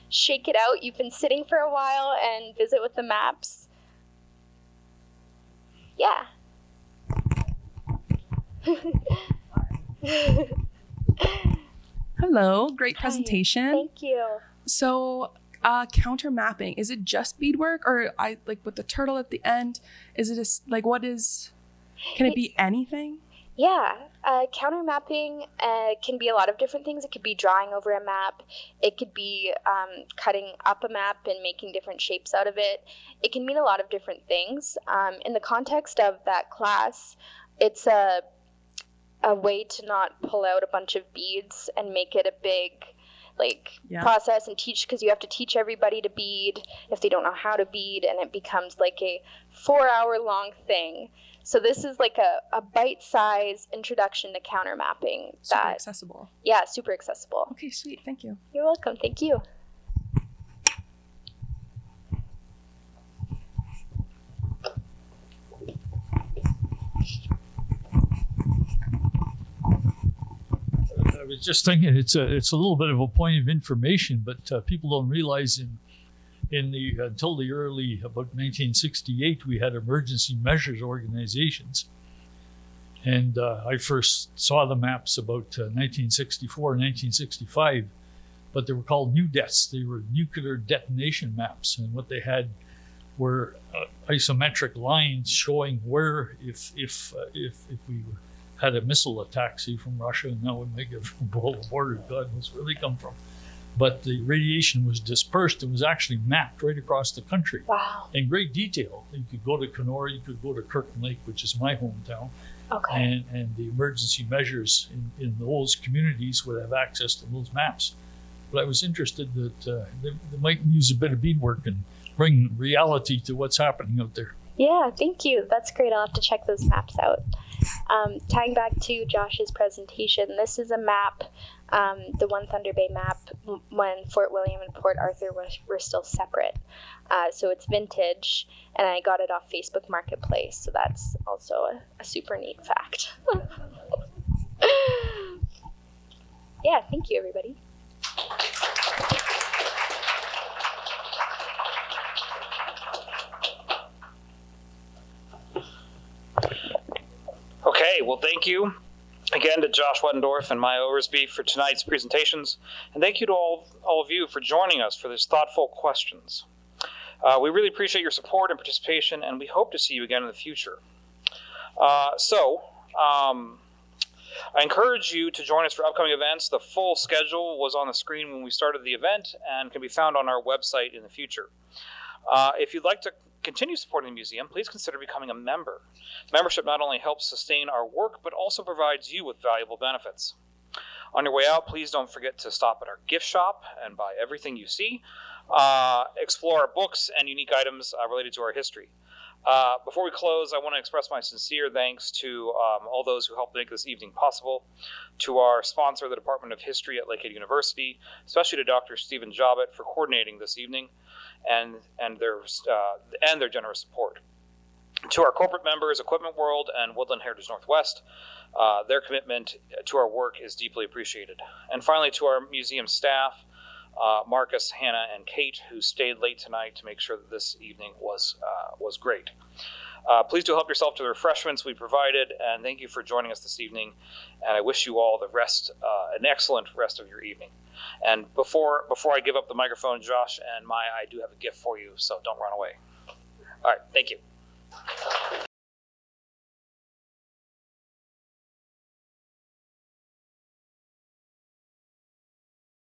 shake it out. You've been sitting for a while, and visit with the maps. Yeah. Hello, great presentation. Thank you. So, counter mapping, is it just beadwork, or I like with the turtle at the end? Is it like what is? Can it be anything? Yeah, counter mapping can be a lot of different things. It could be drawing over a map. It could be cutting up a map and making different shapes out of it. It can mean a lot of different things. In the context of that class, it's a way to not pull out a bunch of beads and make it a big process and teach, because you have to teach everybody to bead if they don't know how to bead, and it becomes like a 4-hour long thing. So this is like a bite-sized introduction to counter mapping. Super accessible. Yeah, super accessible. Okay, sweet. Thank you. You're welcome. Thank you. I was just thinking it's a little bit of a point of information, but people don't realize until the early, about 1968, we had emergency measures organizations. And I first saw the maps about 1964, 1965, but they were called NUDETs. They were nuclear detonation maps. And what they had were isometric lines showing where, if we had a missile attack, say from Russia, and now we might get from below the border, God knows where they come from. But the radiation was dispersed. It was actually mapped right across the country. Wow. In great detail. You could go to Kenora, you could go to Kirkland Lake, which is my hometown. Okay. And the emergency measures in those communities would have access to those maps. But I was interested that they might use a bit of beadwork and bring reality to what's happening out there. Yeah, thank you. That's great. I'll have to check those maps out. Tying back to Josh's presentation, this is a map, the One Thunder Bay map, when Fort William and Port Arthur were still separate. So it's vintage, and I got it off Facebook Marketplace, so that's also a super neat fact. Yeah, thank you, everybody. Okay, well, thank you again to Josh Wetendorf and Maya Oversby for tonight's presentations, and thank you to all of you for joining us for these thoughtful questions. We really appreciate your support and participation, and we hope to see you again in the future. I encourage you to join us for upcoming events. The full schedule was on the screen when we started the event and can be found on our website in the future. If you'd like to continue supporting the museum, please consider becoming a member. Membership not only helps sustain our work, but also provides you with valuable benefits. On your way out, please don't forget to stop at our gift shop and buy everything you see. Explore our books and unique items related to our history. Before we close, I want to express my sincere thanks to all those who helped make this evening possible, to our sponsor, the Department of History at Lakehead University, especially to Dr. Stephen Jobbett for coordinating this evening and their generous support. To our corporate members, Equipment World and Woodland Heritage Northwest, their commitment to our work is deeply appreciated. And finally, to our museum staff, Marcus, Hannah, and Kate, who stayed late tonight to make sure that this evening was great. Please do help yourself to the refreshments we provided, and thank you for joining us this evening. And I wish you all an excellent rest of your evening. And before I give up the microphone, Josh and Maya, I do have a gift for you, so don't run away. All right, thank you.